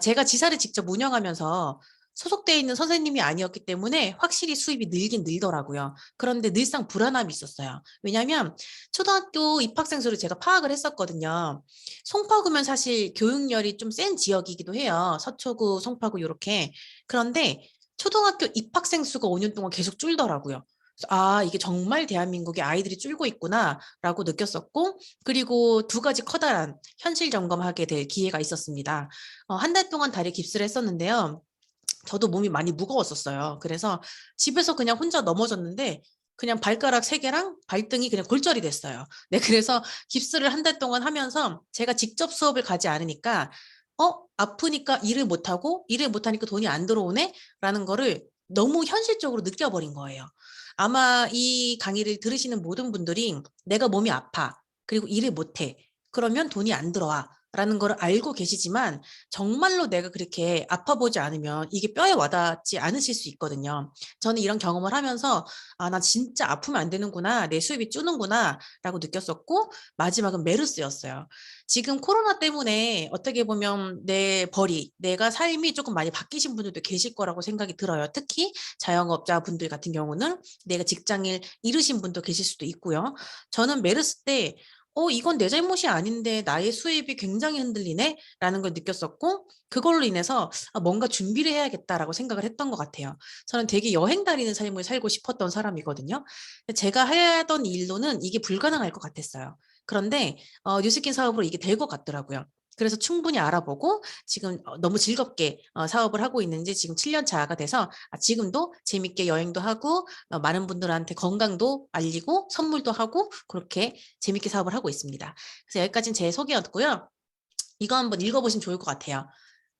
제가 지사를 직접 운영하면서 소속되어 있는 선생님이 아니었기 때문에 확실히 수입이 늘긴 늘더라고요. 그런데 늘상 불안함이 있었어요. 왜냐하면 초등학교 입학생 수를 제가 파악을 했었거든요. 송파구면 사실 교육열이 좀 센 지역이기도 해요. 서초구, 송파구 이렇게. 그런데 초등학교 입학생 수가 5년 동안 계속 줄더라고요. 그래서 아, 이게 정말 대한민국의 아이들이 줄고 있구나라고 느꼈었고, 그리고 두 가지 커다란 현실 점검하게 될 기회가 있었습니다. 한 달 동안 다리 깁스를 했었는데요. 저도 몸이 많이 무거웠었어요. 그래서 집에서 그냥 혼자 넘어졌는데 그냥 발가락 3개랑 발등이 그냥 골절이 됐어요. 네, 그래서 깁스를 한 달 동안 하면서 제가 직접 수업을 가지 않으니까 아프니까 일을 못하니까 돈이 안 들어오네? 라는 거를 너무 현실적으로 느껴버린 거예요. 아마 이 강의를 들으시는 모든 분들이 내가 몸이 아파. 그리고 일을 못해. 그러면 돈이 안 들어와. 라는 걸 알고 계시지만 정말로 내가 그렇게 아파 보지 않으면 이게 뼈에 와닿지 않으실 수 있거든요. 저는 이런 경험을 하면서 아, 나 진짜 아프면 안 되는구나. 내 수입이 줄는구나. 라고 느꼈었고 마지막은 메르스였어요. 지금 코로나 때문에 어떻게 보면 내가 삶이 조금 많이 바뀌신 분들도 계실 거라고 생각이 들어요. 특히 자영업자분들 같은 경우는 내가 직장일 잃으신 분도 계실 수도 있고요. 저는 메르스 때 이건 내 잘못이 아닌데 나의 수입이 굉장히 흔들리네? 라는 걸 느꼈었고, 그걸로 인해서 뭔가 준비를 해야겠다라고 생각을 했던 것 같아요. 저는 되게 여행 다니는 삶을 살고 싶었던 사람이거든요. 제가 하던 일로는 이게 불가능할 것 같았어요. 그런데 뉴스킨 사업으로 이게 될 것 같더라고요. 그래서 충분히 알아보고 지금 너무 즐겁게 사업을 하고 있는지 지금 7년 차가 돼서 지금도 재밌게 여행도 하고 많은 분들한테 건강도 알리고 선물도 하고 그렇게 재밌게 사업을 하고 있습니다. 그래서 여기까지는 제 소개였고요. 이거 한번 읽어보시면 좋을 것 같아요.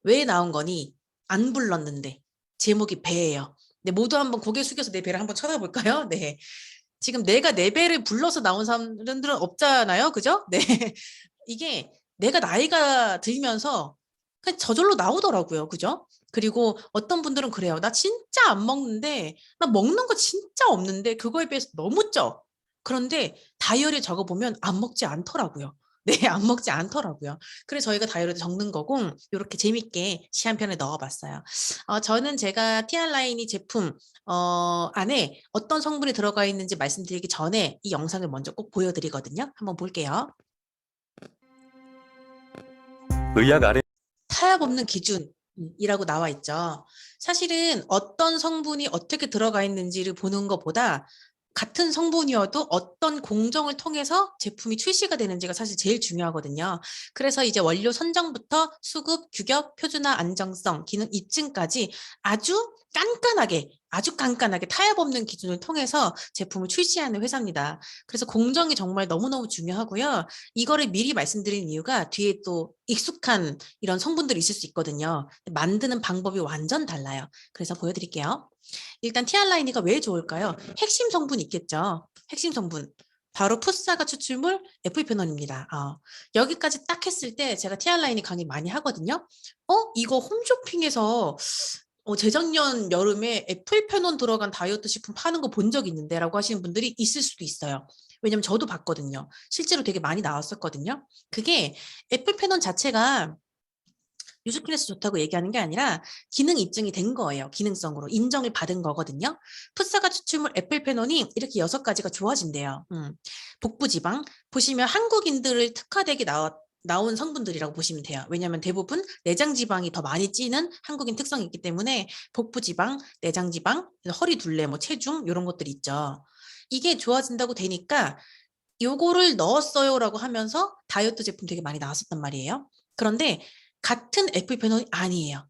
왜 나온 거니? 안 불렀는데. 제목이 배예요. 네, 모두 한번 고개 숙여서 내 배를 한번 쳐다볼까요? 네. 지금 내가 내 배를 불러서 나온 사람들은 없잖아요. 그죠? 네. 이게 내가 나이가 들면서 그냥 저절로 나오더라고요. 그죠? 그리고 어떤 분들은 그래요. 나 진짜 안 먹는데, 나 먹는 거 진짜 없는데, 그거에 비해서 너무 쪄. 그런데 다이어리에 적어보면 안 먹지 않더라고요. 네, 안 먹지 않더라고요. 그래서 저희가 다이어리에 적는 거고, 이렇게 재밌게 시 한 편에 넣어봤어요. 저는 제가 티알라인이 제품, 안에 어떤 성분이 들어가 있는지 말씀드리기 전에 이 영상을 먼저 꼭 보여드리거든요. 한번 볼게요. 의학 아래 타협 없는 기준이라고 나와 있죠. 사실은 어떤 성분이 어떻게 들어가 있는지를 보는 것보다 같은 성분이어도 어떤 공정을 통해서 제품이 출시가 되는지가 사실 제일 중요하거든요. 그래서 이제 원료 선정부터 수급, 규격, 표준화, 안정성, 기능 입증까지 아주 깐깐하게 타협 없는 기준을 통해서 제품을 출시하는 회사입니다. 그래서 공정이 정말 너무너무 중요하고요. 이거를 미리 말씀드린 이유가 뒤에 또 익숙한 이런 성분들이 있을 수 있거든요. 만드는 방법이 완전 달라요. 그래서 보여드릴게요. 일단 티알라이니가 왜 좋을까요? 핵심 성분이 있겠죠. 핵심 성분. 바로 풋사가 추출물 에프이페논입니다. 여기까지 딱 했을 때 제가 티알라이니 강의 많이 하거든요. 이거 홈쇼핑에서 재작년 여름에 에프이페논 들어간 다이어트 식품 파는 거 본 적 있는데 라고 하시는 분들이 있을 수도 있어요. 왜냐면 저도 봤거든요. 실제로 되게 많이 나왔었거든요. 그게 에프이페논 자체가 뉴스킨에서 좋다고 얘기하는 게 아니라 기능 입증이 된 거예요. 기능성으로 인정을 받은 거거든요. 풋사가 추출물 에필페논이 이렇게 6가지가 좋아진대요. 복부지방 보시면 한국인들을 특화되게 나온 성분들이라고 보시면 돼요. 왜냐하면 대부분 내장지방이 더 많이 찌는 한국인 특성이 있기 때문에 복부지방, 내장지방, 허리 둘레, 체중 이런 것들이 있죠. 이게 좋아진다고 되니까 요거를 넣었어요라고 하면서 다이어트 제품 되게 많이 나왔었단 말이에요. 그런데 같은 에프이페논이 아니에요.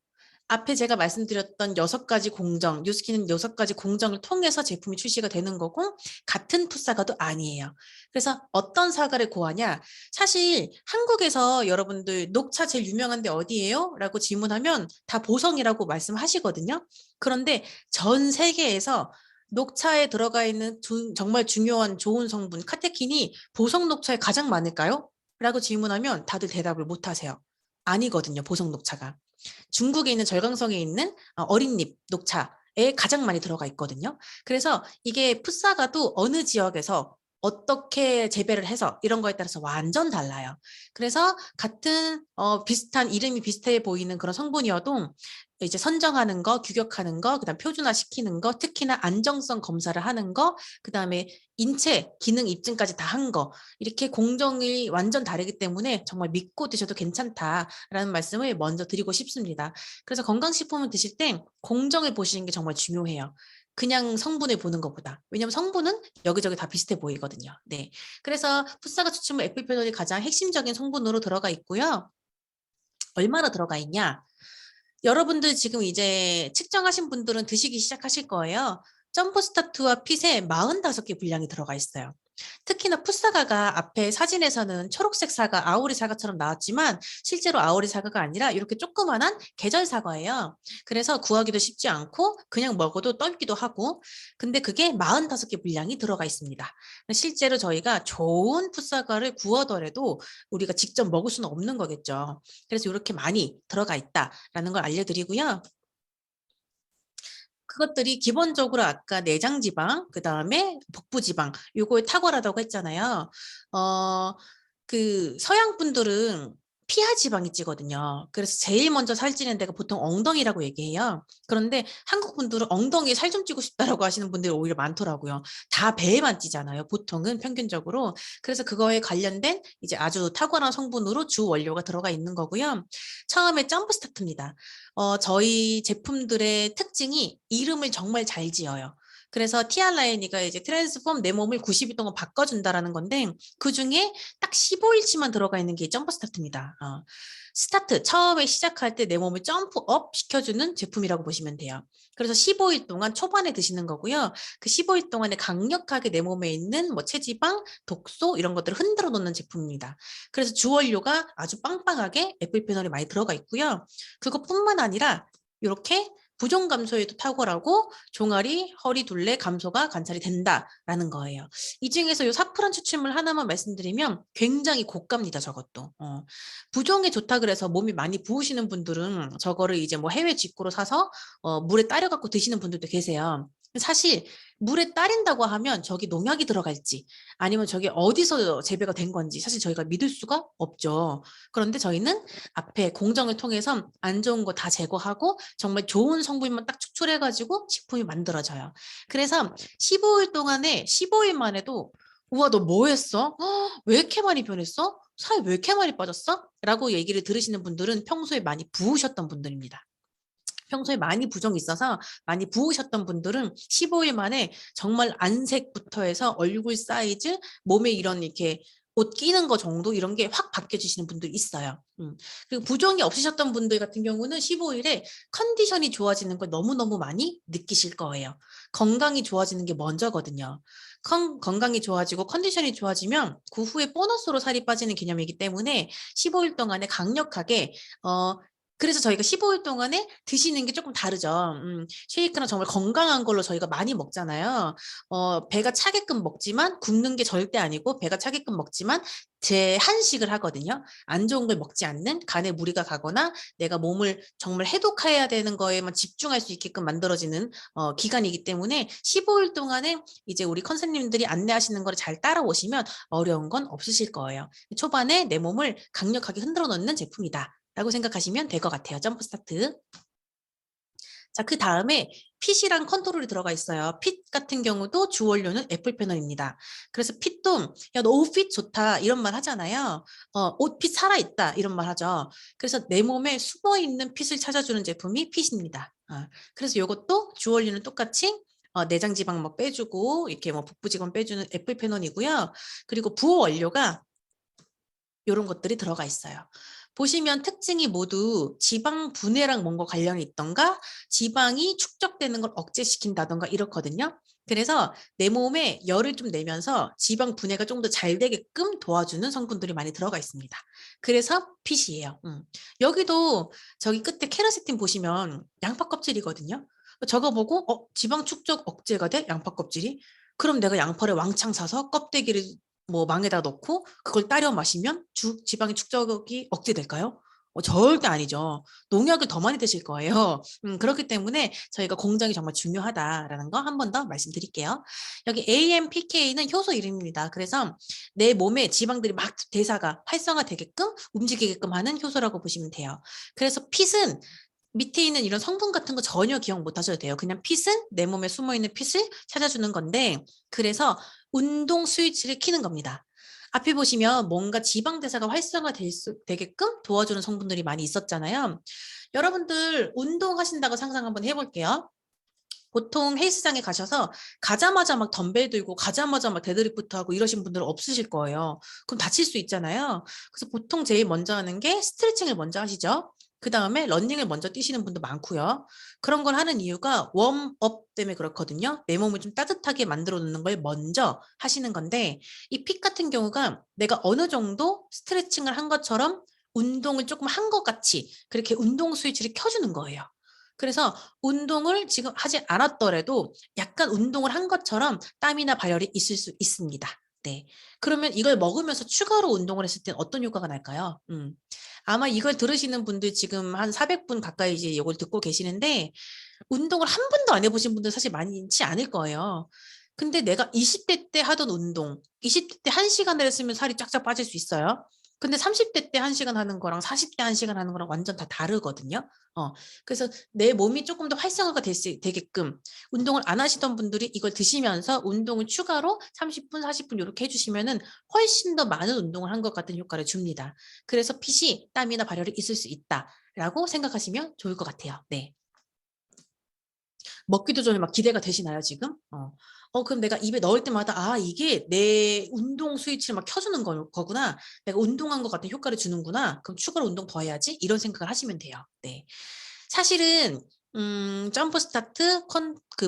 앞에 제가 말씀드렸던 6가지 공정, 뉴스킨은 6가지 공정을 통해서 제품이 출시가 되는 거고 같은 풋사과도 아니에요. 그래서 어떤 사과를 구하냐? 사실 한국에서 여러분들 녹차 제일 유명한데 어디예요? 라고 질문하면 다 보성이라고 말씀하시거든요. 그런데 전 세계에서 녹차에 들어가 있는 정말 중요한 좋은 성분 카테킨이 보성 녹차에 가장 많을까요? 라고 질문하면 다들 대답을 못 하세요. 아니거든요, 보성 녹차가. 중국에 있는 절강성에 있는 어린잎 녹차에 가장 많이 들어가 있거든요. 그래서 이게 풋사과도 어느 지역에서 어떻게 재배를 해서 이런 거에 따라서 완전 달라요. 그래서 같은 비슷한 이름이 비슷해 보이는 그런 성분이어도 이제 선정하는 거, 규격하는 거, 그다음 표준화시키는 거, 특히나 안정성 검사를 하는 거, 그다음에 인체 기능 입증까지 다 한 거, 이렇게 공정이 완전 다르기 때문에 정말 믿고 드셔도 괜찮다라는 말씀을 먼저 드리고 싶습니다. 그래서 건강식품을 드실 때 공정을 보시는 게 정말 중요해요. 그냥 성분을 보는 것보다. 왜냐하면 성분은 여기저기 다 비슷해 보이거든요. 네. 그래서 풋사과 추출물 에필페놀이 가장 핵심적인 성분으로 들어가 있고요. 얼마나 들어가 있냐? 여러분들 지금 이제 측정하신 분들은 드시기 시작하실 거예요. 점프스타트와 핏에 45개 분량이 들어가 있어요. 특히나 풋사과가 앞에 사진에서는 초록색 사과, 아오리 사과처럼 나왔지만 실제로 아오리 사과가 아니라 이렇게 조그만한 계절 사과예요. 그래서 구하기도 쉽지 않고 그냥 먹어도 떨기도 하고 근데 그게 45개 분량이 들어가 있습니다. 실제로 저희가 좋은 풋사과를 구하더라도 우리가 직접 먹을 수는 없는 거겠죠. 그래서 이렇게 많이 들어가 있다라는 걸 알려드리고요. 그것들이 기본적으로 아까 내장지방, 그 다음에 복부지방, 요거에 탁월하다고 했잖아요. 그 서양 분들은 피하 지방이 찌거든요. 그래서 제일 먼저 살찌는 데가 보통 엉덩이라고 얘기해요. 그런데 한국 분들은 엉덩이에 살 좀 찌고 싶다라고 하시는 분들이 오히려 많더라고요. 다 배에만 찌잖아요. 보통은 평균적으로. 그래서 그거에 관련된 이제 아주 탁월한 성분으로 주 원료가 들어가 있는 거고요. 처음에 점프스타트입니다. 저희 제품들의 특징이 이름을 정말 잘 지어요. 그래서 티알라인이가 이제 트랜스폼 내 몸을 90일 동안 바꿔준다라는 건데 그 중에 딱 15일치만 들어가 있는 게 점프스타트입니다. 스타트, 처음에 시작할 때 내 몸을 점프업 시켜주는 제품이라고 보시면 돼요. 그래서 15일 동안 초반에 드시는 거고요. 그 15일 동안에 강력하게 내 몸에 있는 뭐 체지방, 독소 이런 것들을 흔들어 놓는 제품입니다. 그래서 주원료가 아주 빵빵하게 에필페놀이 많이 들어가 있고요. 그것뿐만 아니라 이렇게 부종 감소에도 탁월하고 종아리, 허리 둘레 감소가 관찰이 된다라는 거예요. 이 중에서 이 사프란 추출물 하나만 말씀드리면 굉장히 고가입니다. 저것도. 부종에 좋다 그래서 몸이 많이 부으시는 분들은 저거를 이제 뭐 해외 직구로 사서 물에 따려 갖고 드시는 분들도 계세요. 사실 물에 따린다고 하면 저기 농약이 들어갈지 아니면 저게 어디서 재배가 된 건지 사실 저희가 믿을 수가 없죠. 그런데 저희는 앞에 공정을 통해서 안 좋은 거 다 제거하고 정말 좋은 성분만 딱 추출해가지고 식품이 만들어져요. 그래서 15일 동안에 15일 만에도 우와 너 뭐 했어? 왜 이렇게 많이 변했어? 살 왜 이렇게 많이 빠졌어? 라고 얘기를 들으시는 분들은 평소에 많이 부으셨던 분들입니다. 평소에 많이 부종이 있어서 많이 부으셨던 분들은 15일 만에 정말 안색부터 해서 얼굴 사이즈, 몸에 이런 이렇게 옷 끼는 거 정도 이런 게 확 바뀌어지시는 분들이 있어요. 그리고 부종이 없으셨던 분들 같은 경우는 15일에 컨디션이 좋아지는 걸 너무너무 많이 느끼실 거예요. 건강이 좋아지는 게 먼저거든요. 건강이 좋아지고 컨디션이 좋아지면 그 후에 보너스로 살이 빠지는 개념이기 때문에 15일 동안에 강력하게 그래서 저희가 15일 동안에 드시는 게 조금 다르죠. 쉐이크는 정말 건강한 걸로 저희가 많이 먹잖아요. 배가 차게끔 먹지만 굶는 게 절대 아니고 배가 차게끔 먹지만 제한식을 하거든요. 안 좋은 걸 먹지 않는 간에 무리가 가거나 내가 몸을 정말 해독해야 되는 거에만 집중할 수 있게끔 만들어지는 기간이기 때문에 15일 동안에 이제 우리 컨설님들이 안내하시는 거를 잘 따라오시면 어려운 건 없으실 거예요. 초반에 내 몸을 강력하게 흔들어 놓는 제품이다. 라고 생각하시면 될 것 같아요. 점프스타트. 자, 그 다음에 핏이랑 컨트롤이 들어가 있어요. 핏 같은 경우도 주원료는 애플패널입니다. 그래서 핏도 야, 너 옷핏 좋다 이런 말 하잖아요. 옷핏 살아있다 이런 말 하죠. 그래서 내 몸에 숨어있는 핏을 찾아주는 제품이 핏입니다. 그래서 이것도 주원료는 똑같이 내장 지방 뭐 빼주고 이렇게 뭐 복부지방 빼주는 애플패널이고요. 그리고 부원료가 이런 것들이 들어가 있어요. 보시면 특징이 모두 지방 분해랑 뭔가 관련이 있던가 지방이 축적되는 걸 억제시킨다던가 이렇거든요. 그래서 내 몸에 열을 좀 내면서 지방 분해가 좀 더 잘 되게끔 도와주는 성분들이 많이 들어가 있습니다. 그래서 핏이에요. 여기도 저기 끝에 케라세틴 보시면 양파 껍질이거든요. 저거 보고 지방 축적 억제가 돼? 양파 껍질이? 그럼 내가 양파를 왕창 사서 껍데기를 뭐 망에다 넣고 그걸 따려 마시면 지방의 축적이 억제될까요? 절대 아니죠. 농약을 더 많이 드실 거예요. 그렇기 때문에 저희가 공정이 정말 중요하다라는 거 한 번 더 말씀드릴게요. 여기 AMPK는 효소 이름입니다. 그래서 내 몸에 지방들이 막 대사가 활성화되게끔 움직이게끔 하는 효소라고 보시면 돼요. 그래서 핏은 밑에 있는 이런 성분 같은 거 전혀 기억 못 하셔도 돼요. 그냥 핏은 내 몸에 숨어있는 핏을 찾아주는 건데 그래서 운동 스위치를 켜는 겁니다. 앞에 보시면 뭔가 지방 대사가 활성화되게끔 도와주는 성분들이 많이 있었잖아요. 여러분들 운동하신다고 상상 한번 해볼게요. 보통 헬스장에 가셔서 가자마자 막 덤벨 들고 가자마자 막 데드리프트 하고 이러신 분들은 없으실 거예요. 그럼 다칠 수 있잖아요. 그래서 보통 제일 먼저 하는 게 스트레칭을 먼저 하시죠. 그 다음에 러닝을 먼저 뛰시는 분도 많고요. 그런 걸 하는 이유가 웜업 때문에 그렇거든요. 내 몸을 좀 따뜻하게 만들어 놓는 걸 먼저 하시는 건데 이 핏 같은 경우가 내가 어느 정도 스트레칭을 한 것처럼 운동을 조금 한 것 같이 그렇게 운동 스위치를 켜주는 거예요. 그래서 운동을 지금 하지 않았더라도 약간 운동을 한 것처럼 땀이나 발열이 있을 수 있습니다. 네. 그러면 이걸 먹으면서 추가로 운동을 했을 땐 어떤 효과가 날까요? 아마 이걸 들으시는 분들 지금 한 400분 가까이 이제 이걸 듣고 계시는데 운동을 한 번도 안 해보신 분들 사실 많지 않을 거예요. 근데 내가 20대 때 하던 운동, 20대 때 1시간을 했으면 살이 쫙쫙 빠질 수 있어요. 근데 30대 때 1시간 하는 거랑 40대 1시간 하는 거랑 완전 다 다르거든요. 그래서 내 몸이 조금 더 활성화가 되게끔 운동을 안 하시던 분들이 이걸 드시면서 운동을 추가로 30분, 40분 이렇게 해주시면은 훨씬 더 많은 운동을 한 것 같은 효과를 줍니다. 그래서 핏이 땀이나 발열이 있을 수 있다라고 생각하시면 좋을 것 같아요. 네. 먹기도 전에 막 기대가 되시나요, 지금? 그럼 내가 입에 넣을 때마다 이게 내 운동 스위치를 막 켜주는 거구나. 내가 운동한 것 같은 효과를 주는구나. 그럼 추가로 운동 더 해야지. 이런 생각을 하시면 돼요. 네. 사실은 점프 스타트,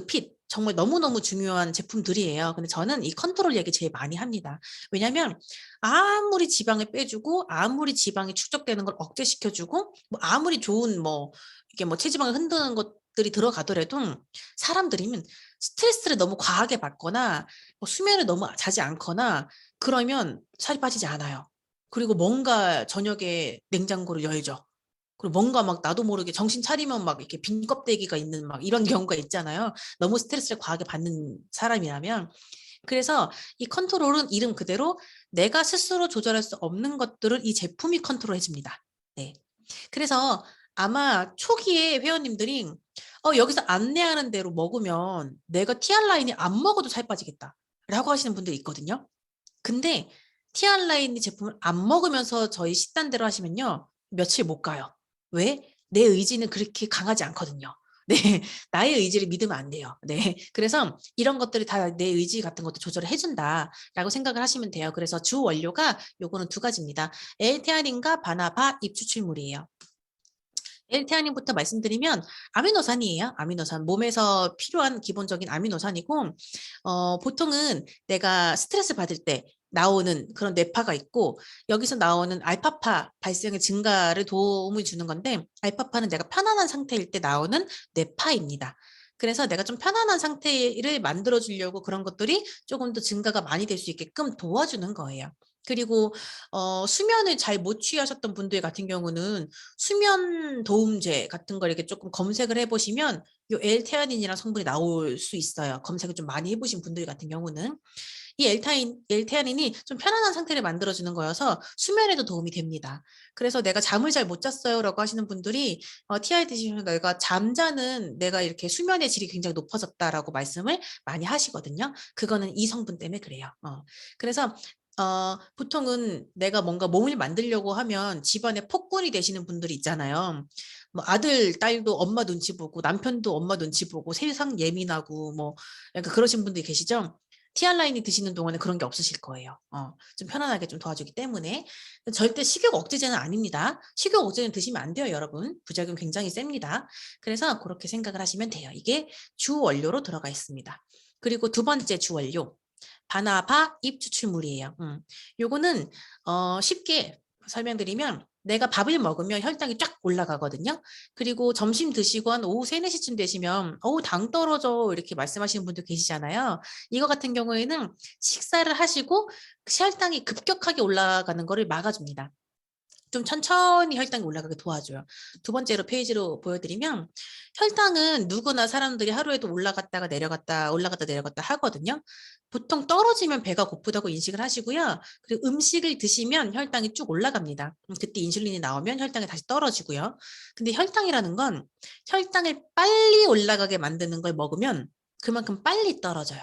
핏 정말 너무너무 중요한 제품들이에요. 근데 저는 이 컨트롤 얘기 제일 많이 합니다. 왜냐면 아무리 지방을 빼주고 아무리 지방이 축적되는 걸 억제시켜주고 뭐 아무리 좋은 이게 체지방을 흔드는 것들이 들어가더라도 사람들이 스트레스를 너무 과하게 받거나 수면을 너무 자지 않거나 그러면 살이 빠지지 않아요. 그리고 뭔가 저녁에 냉장고를 열죠. 그리고 뭔가 막 나도 모르게 정신 차리면 막 이렇게 빈 껍데기가 있는 막 이런 경우가 있잖아요. 너무 스트레스를 과하게 받는 사람이라면. 그래서 이 컨트롤은 이름 그대로 내가 스스로 조절할 수 없는 것들을 이 제품이 컨트롤 해줍니다. 네. 그래서 아마 초기에 회원님들이 여기서 안내하는 대로 먹으면 내가 티알라인이 안 먹어도 살 빠지겠다 라고 하시는 분들이 있거든요. 근데 티알라인이 제품을 안 먹으면서 저희 식단대로 하시면요. 며칠 못 가요. 왜? 내 의지는 그렇게 강하지 않거든요. 네, 나의 의지를 믿으면 안 돼요. 네, 그래서 이런 것들이 다 내 의지 같은 것도 조절을 해준다라고 생각을 하시면 돼요. 그래서 주 원료가 요거는 2가지입니다. L테아닌과 바나바 잎추출물이에요. L테아닌부터 말씀드리면 아미노산이에요. 아미노산. 몸에서 필요한 기본적인 아미노산이고 보통은 내가 스트레스 받을 때 나오는 그런 뇌파가 있고 여기서 나오는 알파파 발생의 증가를 도움을 주는 건데 알파파는 내가 편안한 상태일 때 나오는 뇌파입니다. 그래서 내가 좀 편안한 상태를 만들어 주려고 그런 것들이 조금 더 증가가 많이 될 수 있게끔 도와주는 거예요. 그리고 수면을 잘 못 취하셨던 분들 같은 경우는 수면 도움제 같은 걸 이렇게 조금 검색을 해보시면 요 L테아닌이라는 성분이 나올 수 있어요. 검색을 좀 많이 해보신 분들 같은 경우는 이 L테아닌이 좀 편안한 상태를 만들어주는 거여서 수면에도 도움이 됩니다. 그래서 내가 잠을 잘 못 잤어요라고 하시는 분들이 TI 드시면 내가 이렇게 수면의 질이 굉장히 높아졌다라고 말씀을 많이 하시거든요. 그거는 이 성분 때문에 그래요. 그래서 보통은 내가 뭔가 몸을 만들려고 하면 집안에 폭군이 되시는 분들이 있잖아요. 아들, 딸도 엄마 눈치 보고 남편도 엄마 눈치 보고 세상 예민하고 약간 그러신 분들이 계시죠? TR 라인이 드시는 동안에 그런 게 없으실 거예요. 좀 편안하게 좀 도와주기 때문에. 절대 식욕 억제제는 아닙니다. 식욕 억제제는 드시면 안 돼요, 여러분. 부작용 굉장히 셉니다. 그래서 그렇게 생각을 하시면 돼요. 이게 주 원료로 들어가 있습니다. 그리고 두 번째 주 원료. 바나바 잎 추출물이에요. 요거는 쉽게 설명드리면 내가 밥을 먹으면 혈당이 쫙 올라가거든요. 그리고 점심 드시고 한 오후 3, 4시쯤 되시면 어우 당 떨어져 이렇게 말씀하시는 분들 계시잖아요. 이거 같은 경우에는 식사를 하시고 혈당이 급격하게 올라가는 거를 막아줍니다. 좀 천천히 혈당이 올라가게 도와줘요. 두 번째로 페이지로 보여드리면 혈당은 누구나 사람들이 하루에도 올라갔다가 내려갔다 올라갔다 내려갔다 하거든요. 보통 떨어지면 배가 고프다고 인식을 하시고요. 그리고 음식을 드시면 혈당이 쭉 올라갑니다. 그때 인슐린이 나오면 혈당이 다시 떨어지고요. 근데 혈당이라는 건 혈당을 빨리 올라가게 만드는 걸 먹으면 그만큼 빨리 떨어져요.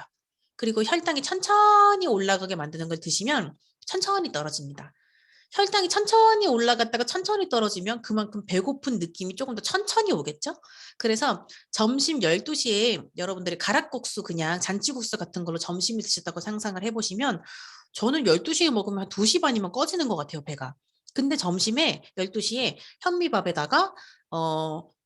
그리고 혈당이 천천히 올라가게 만드는 걸 드시면 천천히 떨어집니다. 혈당이 천천히 올라갔다가 천천히 떨어지면 그만큼 배고픈 느낌이 조금 더 천천히 오겠죠? 그래서 점심 12시에 여러분들이 가락국수 그냥 잔치국수 같은 걸로 점심을 드셨다고 상상을 해보시면 저는 12시에 먹으면 한 2시 반이면 꺼지는 것 같아요, 배가. 근데 점심에 12시에 현미밥에다가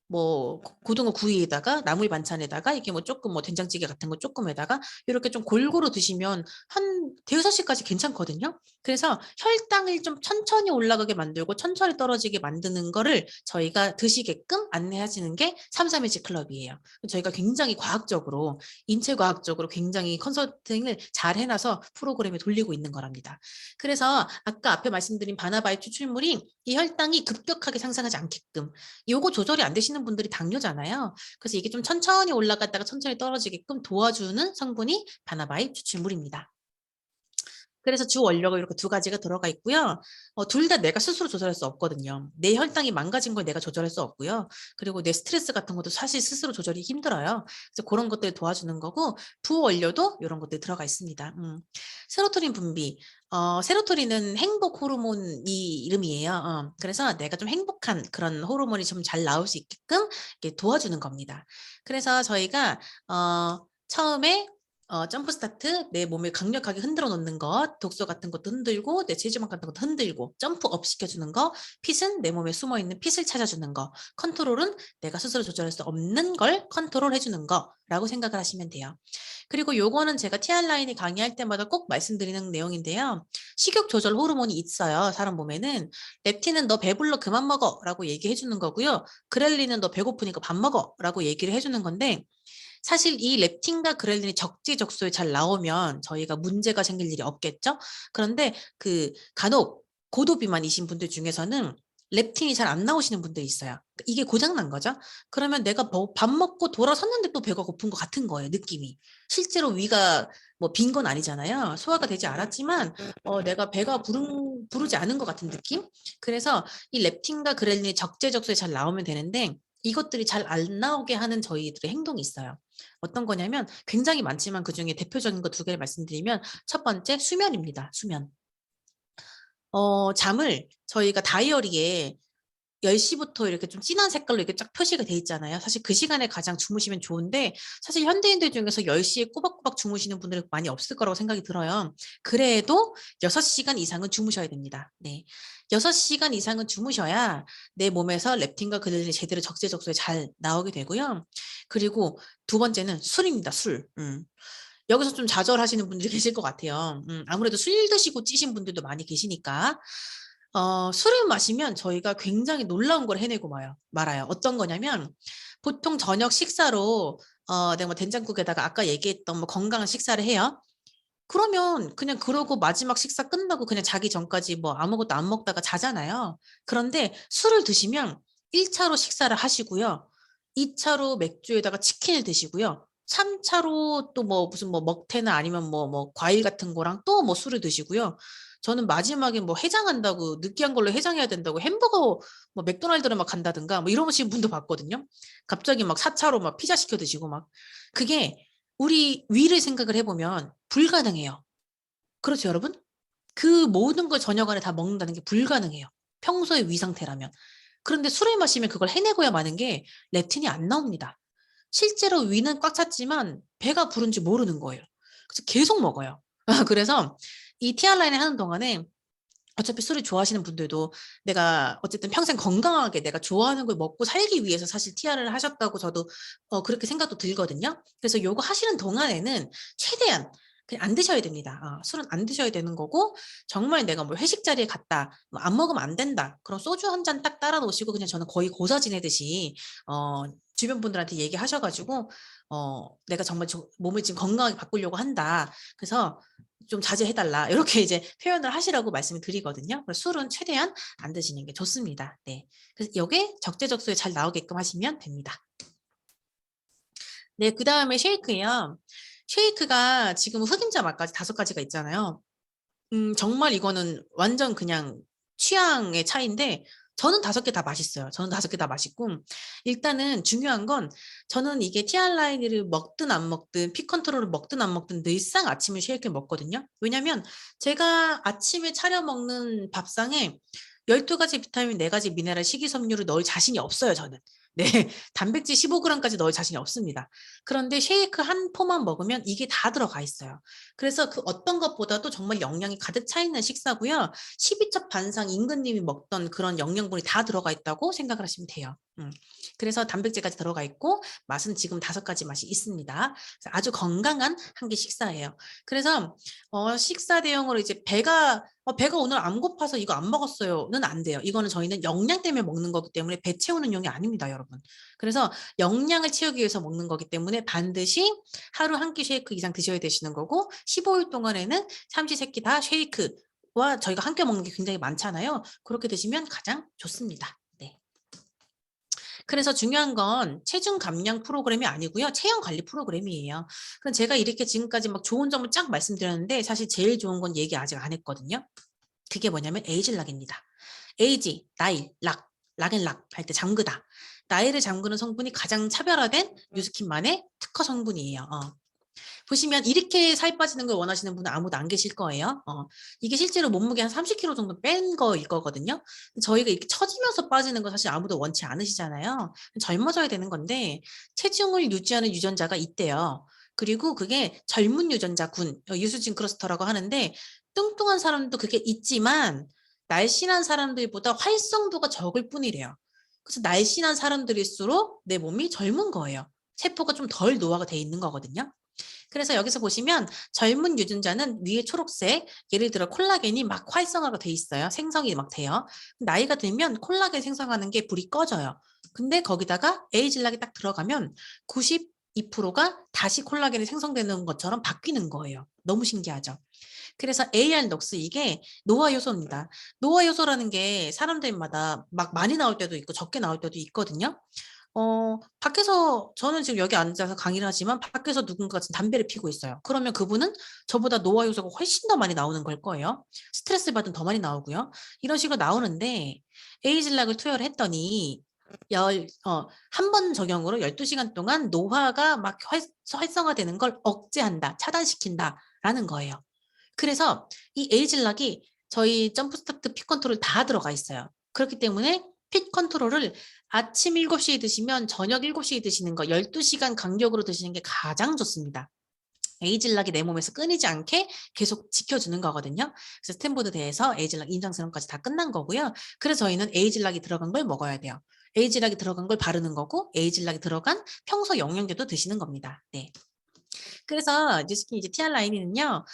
뭐 고등어 구이에다가 나물 반찬에다가 이게 뭐 조금 뭐 된장찌개 같은 거 조금에다가 이렇게 좀 골고루 드시면 한 대여섯 시까지 괜찮거든요. 그래서 혈당을 좀 천천히 올라가게 만들고 천천히 떨어지게 만드는 거를 저희가 드시게끔 안내하시는 게 33일치 클럽이에요. 저희가 굉장히 과학적으로 인체과학적으로 굉장히 컨설팅을 잘 해놔서 프로그램에 돌리고 있는 거랍니다. 그래서 아까 앞에 말씀드린 바나바의 추출물이 이 혈당이 급격하게 상승하지 않게끔 요거 조절이 안 되시는 분들이 당뇨잖아요. 그래서 이게 좀 천천히 올라갔다가 천천히 떨어지게끔 도와주는 성분이 바나바의 추출물입니다. 그래서 주 원료가 이렇게 두 가지가 들어가 있고요. 둘 다 내가 스스로 조절할 수 없거든요. 내 혈당이 망가진 걸 내가 조절할 수 없고요. 그리고 내 스트레스 같은 것도 사실 스스로 조절이 힘들어요. 그래서 그런 것들 도와주는 거고 부원료도 이런 것들이 들어가 있습니다. 세로토닌 분비. 세로토닌은 행복 호르몬이 이름이에요. 그래서 내가 좀 행복한 그런 호르몬이 좀 잘 나올 수 있게끔 이렇게 도와주는 겁니다. 그래서 저희가 처음에 점프 스타트, 내 몸을 강력하게 흔들어 놓는 것, 독소 같은 것도 흔들고, 내 체지방 같은 것도 흔들고, 점프업 시켜주는 거, 핏은 내 몸에 숨어 있는 핏을 찾아주는 거, 컨트롤은 내가 스스로 조절할 수 없는 걸 컨트롤 해주는 거라고 생각을 하시면 돼요. 그리고 요거는 제가 TR 라인이 강의할 때마다 꼭 말씀드리는 내용인데요. 식욕 조절 호르몬이 있어요. 사람 몸에는. 렙틴은 너 배불러 그만 먹어 라고 얘기해 주는 거고요. 그렐린은 너 배고프니까 밥 먹어 라고 얘기를 해주는 건데 사실 이 렙틴과 그렐린이 적재적소에 잘 나오면 저희가 문제가 생길 일이 없겠죠. 그런데 간혹 고도 비만이신 분들 중에서는 렙틴이 잘 안 나오시는 분들이 있어요. 이게 고장난 거죠. 그러면 내가 밥 먹고 돌아섰는데 또 배가 고픈 것 같은 거예요, 느낌이. 실제로 위가 뭐 빈 건 아니잖아요. 소화가 되지 않았지만 내가 배가 부르지 않은 것 같은 느낌? 그래서 이 렙틴과 그렐린이 적재적소에 잘 나오면 되는데 이것들이 잘 안 나오게 하는 저희들의 행동이 있어요. 어떤 거냐면 굉장히 많지만 그중에 대표적인 거 2개를 말씀드리면 첫 번째 수면입니다. 수면. 잠을 저희가 다이어리에 10시부터 이렇게 좀 진한 색깔로 이렇게 쫙 표시가 돼 있잖아요. 사실 그 시간에 가장 주무시면 좋은데 사실 현대인들 중에서 10시에 꼬박꼬박 주무시는 분들이 많이 없을 거라고 생각이 들어요. 그래도 6시간 이상은 주무셔야 됩니다. 네. 6시간 이상은 주무셔야 내 몸에서 렙틴과 그렐린이 제대로 적재적소에 잘 나오게 되고요. 그리고 두 번째는 술입니다. 술. 여기서 좀 좌절하시는 분들이 계실 것 같아요. 아무래도 술 드시고 찌신 분들도 많이 계시니까. 술을 마시면 저희가 굉장히 놀라운 걸 해내고 말아요. 어떤 거냐면 보통 저녁 식사로 내가 뭐 된장국에다가 아까 얘기했던 뭐 건강한 식사를 해요. 그러면 그냥 그러고 마지막 식사 끝나고 그냥 자기 전까지 뭐 아무것도 안 먹다가 자잖아요. 그런데 술을 드시면 1차로 식사를 하시고요. 2차로 맥주에다가 치킨을 드시고요. 3차로 또 뭐 무슨 뭐 먹태나 아니면 뭐 과일 같은 거랑 또 뭐 술을 드시고요. 저는 마지막에 뭐 해장한다고 느끼한 걸로 해장해야 된다고 햄버거 뭐 맥도날드를 막 간다든가 뭐 이러시는 분도 봤거든요. 갑자기 막 4차로 막 피자 시켜 드시고 막 그게 우리 위를 생각을 해보면 불가능해요. 그렇죠, 여러분? 그 모든 걸 저녁 안에 다 먹는다는 게 불가능해요. 평소의 위 상태라면. 그런데 술을 마시면 그걸 해내고야 마는 게 렙틴이 안 나옵니다. 실제로 위는 꽉 찼지만 배가 부른지 모르는 거예요. 그래서 계속 먹어요. 그래서 이 TR 라인을 하는 동안에 어차피 술을 좋아하시는 분들도 내가 어쨌든 평생 건강하게 내가 좋아하는 걸 먹고 살기 위해서 사실 TR을 하셨다고 저도 그렇게 생각도 들거든요. 그래서 요거 하시는 동안에는 최대한 그냥 안 드셔야 됩니다. 술은 안 드셔야 되는 거고, 정말 내가 뭐 회식 자리에 갔다, 뭐 안 먹으면 안 된다. 그럼 소주 한 잔 딱 따라 놓으시고 그냥 저는 거의 고사 지내듯이 주변 분들한테 얘기하셔가지고 내가 정말 몸을 지금 건강하게 바꾸려고 한다. 그래서 좀 자제해달라. 이렇게 이제 표현을 하시라고 말씀을 드리거든요. 그래서 술은 최대한 안 드시는 게 좋습니다. 네. 그래서 이게 적재적소에 잘 나오게끔 하시면 됩니다. 네, 그 다음에 쉐이크예요. 쉐이크가 지금 흑임자 맛까지 5가지가 있잖아요. 정말 이거는 완전 그냥 취향의 차이인데 저는 5개 다 맛있어요. 저는 5개 다 맛있고, 일단은 중요한 건 저는 이게 TR라인을 먹든 안 먹든 픽컨트롤을 먹든 안 먹든 늘상 아침에 쉐이크를 먹거든요. 왜냐면 제가 아침에 차려 먹는 밥상에 12가지 비타민, 4가지 미네랄, 식이섬유를 넣을 자신이 없어요, 저는. 네, 단백질 15g까지 넣을 자신이 없습니다. 그런데 쉐이크 한 포만 먹으면 이게 다 들어가 있어요. 그래서 그 어떤 것보다도 정말 영양이 가득 차 있는 식사고요. 12첩 반상 임금님이 먹던 그런 영양분이 다 들어가 있다고 생각을 하시면 돼요. 그래서 단백질까지 들어가 있고 맛은 지금 5가지 맛이 있습니다. 그래서 아주 건강한 한 끼 식사예요. 그래서 식사 대용으로 이제 배가 오늘 안 고파서 이거 안 먹었어요는 안 돼요. 이거는 저희는 영양 때문에 먹는 거기 때문에 배 채우는 용이 아닙니다, 여러분. 그래서 영양을 채우기 위해서 먹는 거기 때문에 반드시 하루 한 끼 쉐이크 이상 드셔야 되시는 거고, 15일 동안에는 삼시세끼 다 쉐이크와 저희가 함께 먹는 게 굉장히 많잖아요. 그렇게 드시면 가장 좋습니다. 네. 그래서 중요한 건 체중 감량 프로그램이 아니고요. 체형 관리 프로그램이에요. 그럼 제가 이렇게 지금까지 막 좋은 점을 쫙 말씀드렸는데 사실 제일 좋은 건 얘기 아직 안 했거든요. 그게 뭐냐면 에이즐락입니다. 에이지, 나이, 락, 락앤락 할 때 잠그다. 나이를 잠그는 성분이 가장 차별화된 뉴스킨만의 특허 성분이에요. 보시면 이렇게 살 빠지는 걸 원하시는 분은 아무도 안 계실 거예요. 이게 실제로 몸무게 한 30kg 정도 뺀 거일 거거든요. 저희가 이렇게 처지면서 빠지는 거 사실 아무도 원치 않으시잖아요. 젊어져야 되는 건데 체중을 유지하는 유전자가 있대요. 그리고 그게 젊은 유전자군, 유수진 클러스터라고 하는데 뚱뚱한 사람도 그게 있지만 날씬한 사람들보다 활성도가 적을 뿐이래요. 그래서 날씬한 사람들일수록 내 몸이 젊은 거예요. 세포가 좀 덜 노화가 돼 있는 거거든요. 그래서 여기서 보시면 젊은 유전자는 위에 초록색, 예를 들어 콜라겐이 막 활성화가 돼 있어요. 생성이 막 돼요. 나이가 들면 콜라겐 생성하는 게 불이 꺼져요. 근데 거기다가 에이즐락이 딱 들어가면 92%가 다시 콜라겐이 생성되는 것처럼 바뀌는 거예요. 너무 신기하죠. 그래서 AR-녹스 이게 노화 요소입니다. 노화 요소라는 게 사람들마다 막 많이 나올 때도 있고 적게 나올 때도 있거든요. 밖에서 저는 지금 여기 앉아서 강의를 하지만 밖에서 누군가가 지금 담배를 피고 있어요. 그러면 그분은 저보다 노화 요소가 훨씬 더 많이 나오는 걸 거예요. 스트레스 받으면 더 많이 나오고요. 이런 식으로 나오는데 에이즐락을 투여를 했더니 한 번 적용으로 12시간 동안 노화가 막 활성화되는 걸 억제한다, 차단시킨다라는 거예요. 그래서 이 에이즐락이 저희 점프스타트 핏 컨트롤 다 들어가 있어요. 그렇기 때문에 핏 컨트롤을 아침 7시에 드시면 저녁 7시에 드시는 거 12시간 간격으로 드시는 게 가장 좋습니다. 에이즐락이 내 몸에서 끊이지 않게 계속 지켜주는 거거든요. 그래서 스탠포드 대에서 에이즐락 인정스럼까지 다 끝난 거고요. 그래서 저희는 에이즐락이 들어간 걸 먹어야 돼요. 에이즐락이 들어간 걸 바르는 거고 에이즐락이 들어간 평소 영양제도 드시는 겁니다. 네. 그래서 이제 TR 라인은요,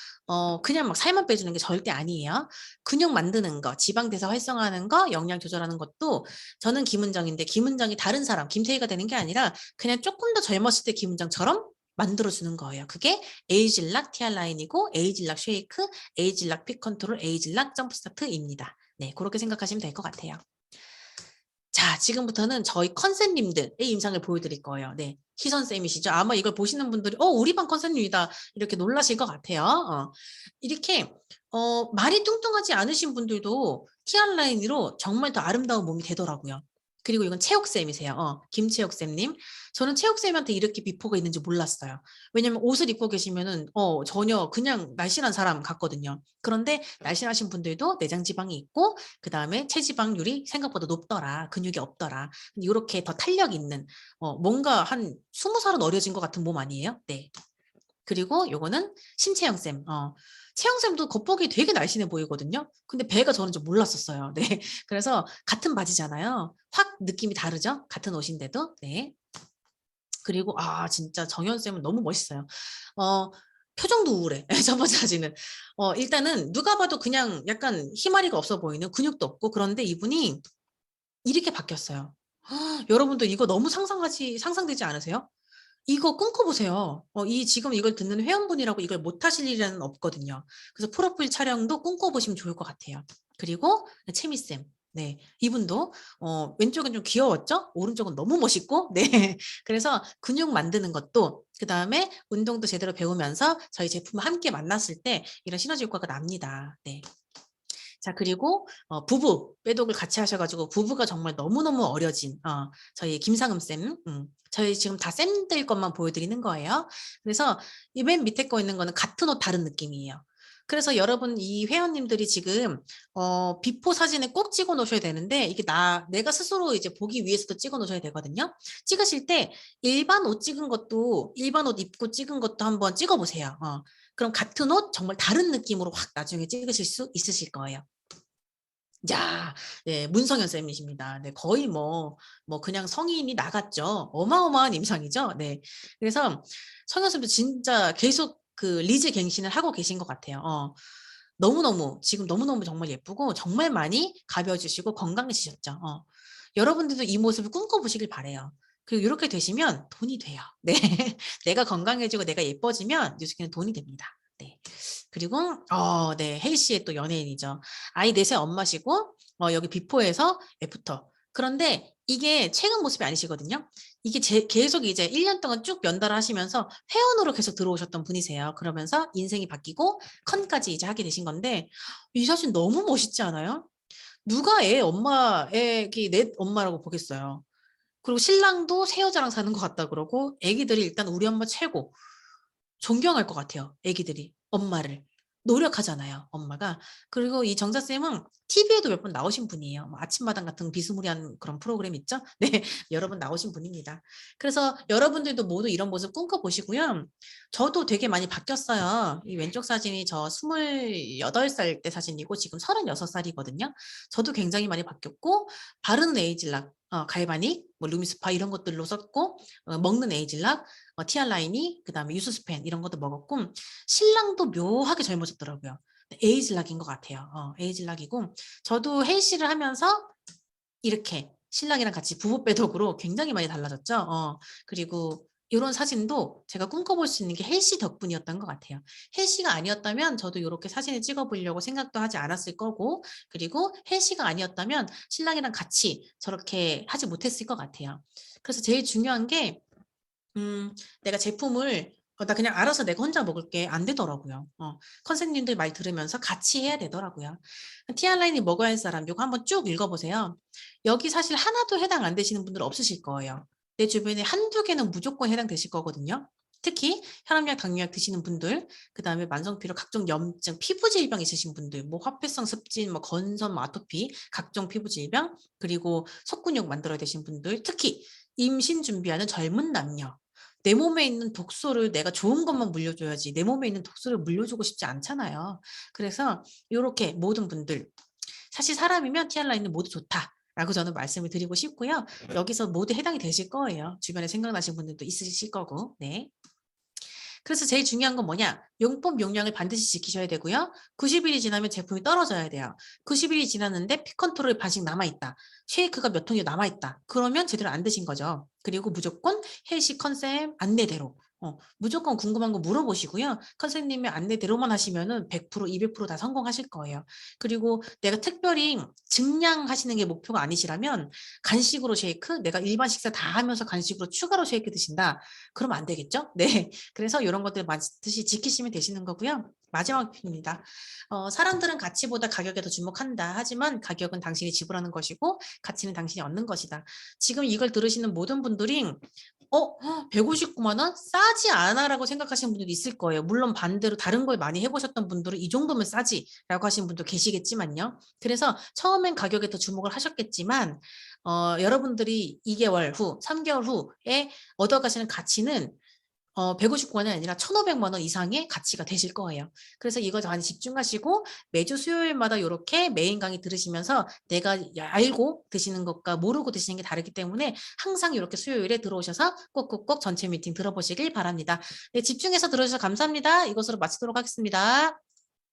그냥 막 살만 빼주는 게 절대 아니에요. 근육 만드는 거, 지방 대사 활성화하는 거, 영양 조절하는 것도 저는 김은정인데 김은정이 다른 사람, 김태희가 되는 게 아니라 그냥 조금 더 젊었을 때 김은정처럼 만들어주는 거예요. 그게 에이즐락 TR 라인이고 에이즐락 쉐이크, 에이즐락 핏 컨트롤, 에이즐락 점프 스타트입니다. 네, 그렇게 생각하시면 될 것 같아요. 자, 지금부터는 저희 컨셉님들의 임상을 보여드릴 거예요. 네. 희선쌤이시죠? 아마 이걸 보시는 분들이, 우리 반 컨셉님이다. 이렇게 놀라실 것 같아요. 이렇게, 많이 뚱뚱하지 않으신 분들도 TR 라인으로 정말 더 아름다운 몸이 되더라고요. 그리고 이건 채옥쌤이세요. 김채옥쌤님. 저는 채옥쌤한테 이렇게 비포가 있는지 몰랐어요. 왜냐면 옷을 입고 계시면은, 전혀 그냥 날씬한 사람 같거든요. 그런데 날씬하신 분들도 내장 지방이 있고, 그 다음에 체지방률이 생각보다 높더라. 근육이 없더라. 이렇게 더 탄력 있는, 뭔가 한 20살은 어려진 것 같은 몸 아니에요? 네. 그리고 요거는 신채영쌤. 채영쌤도 겉보기 되게 날씬해 보이거든요. 근데 배가 저는 좀 몰랐었어요. 네. 그래서 같은 바지잖아요. 확 느낌이 다르죠? 같은 옷인데도. 네. 그리고 진짜 정연쌤은 너무 멋있어요. 표정도 우울해. 첫 번째 사진은. 일단은 누가 봐도 그냥 약간 희마리가 없어 보이는, 근육도 없고, 그런데 이분이 이렇게 바뀌었어요. 여러분도 이거 너무 상상되지 않으세요? 이거 꿈꿔보세요. 지금 이걸 듣는 회원분이라고 이걸 못하실 일은 없거든요. 그래서 프로필 촬영도 꿈꿔보시면 좋을 것 같아요. 그리고 채미쌤. 네, 이분도 왼쪽은 좀 귀여웠죠? 오른쪽은 너무 멋있고, 네. 그래서 근육 만드는 것도, 그 다음에 운동도 제대로 배우면서 저희 제품을 함께 만났을 때 이런 시너지 효과가 납니다. 네. 자, 그리고 부부 빼독을 같이 하셔가지고 부부가 정말 너무너무 어려진 저희 김상음 쌤, 저희 지금 다 쌤들 것만 보여드리는 거예요. 그래서 이 맨 밑에 거 있는 거는 같은 옷 다른 느낌이에요. 그래서 여러분 이 회원님들이 지금 비포 사진을 꼭 찍어 놓으셔야 되는데, 이게 내가 스스로 이제 보기 위해서도 찍어 놓으셔야 되거든요. 찍으실 때 일반 옷 찍은 것도, 일반 옷 입고 찍은 것도 한번 찍어 보세요. 그럼 같은 옷 정말 다른 느낌으로 확 나중에 찍으실 수 있으실 거예요. 야, 네, 문성현 쌤이십니다. 네, 거의 그냥 성인이 나갔죠. 어마어마한 임상이죠. 네. 그래서 성현 쌤도 진짜 계속 그 리즈 갱신을 하고 계신 것 같아요. 너무너무, 지금 너무너무 정말 예쁘고, 정말 많이 가벼워지시고 건강해지셨죠. 여러분들도 이 모습을 꿈꿔보시길 바래요. 그리고 이렇게 되시면 돈이 돼요. 네. 내가 건강해지고 내가 예뻐지면 뉴스키는 돈이 됩니다. 네. 그리고 네, 혜희 씨의 또 연예인이죠. 아이 넷의 엄마시고 여기 비포에서 애프터. 그런데 이게 최근 모습이 아니시거든요. 이게 계속 이제 1년 동안 쭉 면담을 하시면서 회원으로 계속 들어오셨던 분이세요. 그러면서 인생이 바뀌고 컨까지 이제 하게 되신 건데, 이 사진 너무 멋있지 않아요? 누가 내 엄마라고 보겠어요. 그리고 신랑도 새 여자랑 사는 것 같다 그러고, 애기들이 일단 우리 엄마 최고. 존경할 것 같아요. 애기들이 엄마를 노력하잖아요, 엄마가. 그리고 이 정자쌤은 TV에도 몇 번 나오신 분이에요. 아침마당 같은 비스무리한 그런 프로그램 있죠? 네, 여러 번 나오신 분입니다. 그래서 여러분들도 모두 이런 모습 꿈꿔보시고요. 저도 되게 많이 바뀌었어요. 이 왼쪽 사진이 저 28살 때 사진이고 지금 36살이거든요. 저도 굉장히 많이 바뀌었고, 바르는 에이즐락, 갈바닉, 루미스파 이런 것들로 썼고, 먹는 에이즐락, 티알라인이, 그 다음에 유수스펜 이런 것도 먹었고, 신랑도 묘하게 젊어졌더라고요. 에이즐락인 것 같아요. 에이즐락이고, 저도 헬스를 하면서 이렇게 신랑이랑 같이 부부 빼독으로 굉장히 많이 달라졌죠. 그리고 이런 사진도 제가 꿈꿔볼 수 있는 게 헬시 덕분이었던 것 같아요. 헬시가 아니었다면 저도 이렇게 사진을 찍어보려고 생각도 하지 않았을 거고, 그리고 헬시가 아니었다면 신랑이랑 같이 저렇게 하지 못했을 것 같아요. 그래서 제일 중요한 게 내가 제품을 나 그냥 알아서 내가 혼자 먹을게 안 되더라고요. 컨셉님들 말 들으면서 같이 해야 되더라고요. 티알라인이 먹어야 할 사람 이거 한번 쭉 읽어보세요. 여기 사실 하나도 해당 안 되시는 분들 없으실 거예요. 내 주변에 한두 개는 무조건 해당되실 거거든요. 특히 혈압약, 당뇨약 드시는 분들, 그 다음에 만성피로, 각종 염증, 피부 질병 있으신 분들, 화폐성 습진, 건선, 아토피, 각종 피부 질병, 그리고 속근육 만들어야 되신 분들, 특히 임신 준비하는 젊은 남녀, 내 몸에 있는 독소를 내가 좋은 것만 물려줘야지 내 몸에 있는 독소를 물려주고 싶지 않잖아요. 그래서 이렇게 모든 분들, 사실 사람이면 티알라인은 모두 좋다라고 저는 말씀을 드리고 싶고요. 여기서 모두 해당이 되실 거예요. 주변에 생각나신 분들도 있으실 거고. 네. 그래서 제일 중요한 건 뭐냐? 용법 용량을 반드시 지키셔야 되고요. 90일이 지나면 제품이 떨어져야 돼요. 90일이 지났는데 피 컨트롤이 반씩 남아있다. 쉐이크가 몇 통이 남아있다. 그러면 제대로 안 드신 거죠. 그리고 무조건 헬시 컨셉 안내대로. 무조건 궁금한 거 물어보시고요. 컨셉님의 안내대로만 하시면은 100%, 200%다 성공하실 거예요. 그리고 내가 특별히 증량하시는 게 목표가 아니시라면 간식으로 쉐이크, 내가 일반 식사 다 하면서 간식으로 추가로 쉐이크 드신다. 그러면 안 되겠죠? 네. 그래서 이런 것들 반드시 지키시면 되시는 거고요. 마지막 표입니다. 사람들은 가치보다 가격에 더 주목한다. 하지만 가격은 당신이 지불하는 것이고 가치는 당신이 얻는 것이다. 지금 이걸 들으시는 모든 분들이 159만 원? 싸지 않아라고 생각하시는 분들이 있을 거예요. 물론 반대로 다른 걸 많이 해보셨던 분들은 이 정도면 싸지라고 하시는 분도 계시겠지만요. 그래서 처음엔 가격에 더 주목을 하셨겠지만 여러분들이 2개월 후, 3개월 후에 얻어가시는 가치는 159만원이 아니라 1,500만 원 이상의 가치가 되실 거예요. 그래서 이거 많이 집중하시고 매주 수요일마다 이렇게 메인 강의 들으시면서 내가 알고 드시는 것과 모르고 드시는 게 다르기 때문에 항상 이렇게 수요일에 들어오셔서 꼭꼭꼭 전체 미팅 들어보시길 바랍니다. 네, 집중해서 들어주셔서 감사합니다. 이것으로 마치도록 하겠습니다.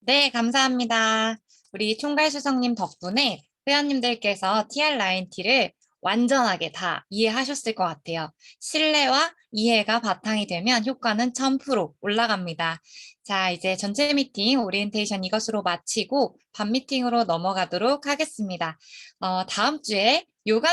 네, 감사합니다. 우리 총괄수석님 덕분에 회원님들께서 TR9T를 완전하게 다 이해하셨을 것 같아요. 신뢰와 이해가 바탕이 되면 효과는 1000% 올라갑니다. 자, 이제 전체 미팅 오리엔테이션 이것으로 마치고 밤 미팅으로 넘어가도록 하겠습니다. 다음 주에 요가